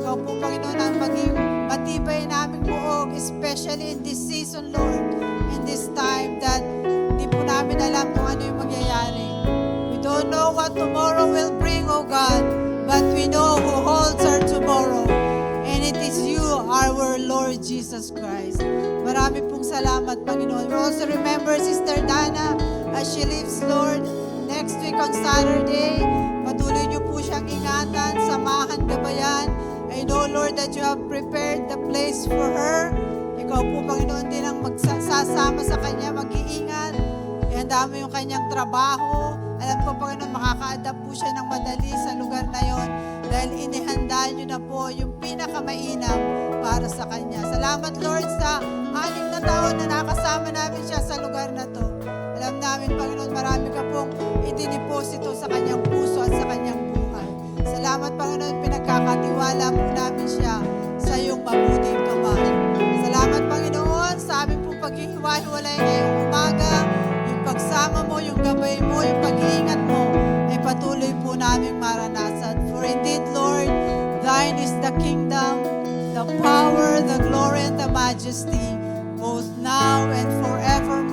[SPEAKER 6] Ikaw po, Panginoon, ang maging matibay naming buog, especially in this season, Lord, in this time that hindi po namin alam kung ano yung mangyayari. We don't know what tomorrow will bring, oh God, but we know who holds our tomorrow. And it is you, our Lord Jesus Christ. Marami pong salamat, Panginoon. We also remember Sister Dana as she lives, Lord, next week on Saturday. Patuloy niyo po siyang ingatan, samahan, gabayan. I know, Lord, that you have prepared the place for her. Ikaw po, Panginoon, din ang magsasama sa kanya, mag-iingat. Ihanda mo yung kanyang trabaho. Alam ko, Panginoon, makaka-adapt po siya ng madali sa lugar na yon dahil inihanda niyo na po yung pinakamainam para sa kanya. Salamat, Lord, sa 6 na taon na nakasama namin siya sa lugar na to. Alam namin, Panginoon, marami ka pong idiniposito sa kanyang puso at sa kanyang buhay. Salamat, Panginoon, pinagkakatiwala po namin siya sa iyong mabuting kamay. Salamat, Panginoon, sa aming pong paghihiwa-hiwalay ngayong umaga, yung pagsama mo, yung gabay mo, yung pag-iingat mo, ay patuloy po namin maranasan. For indeed, Lord, thine is the kingdom, the power, the glory, and the majesty, both now and forevermore.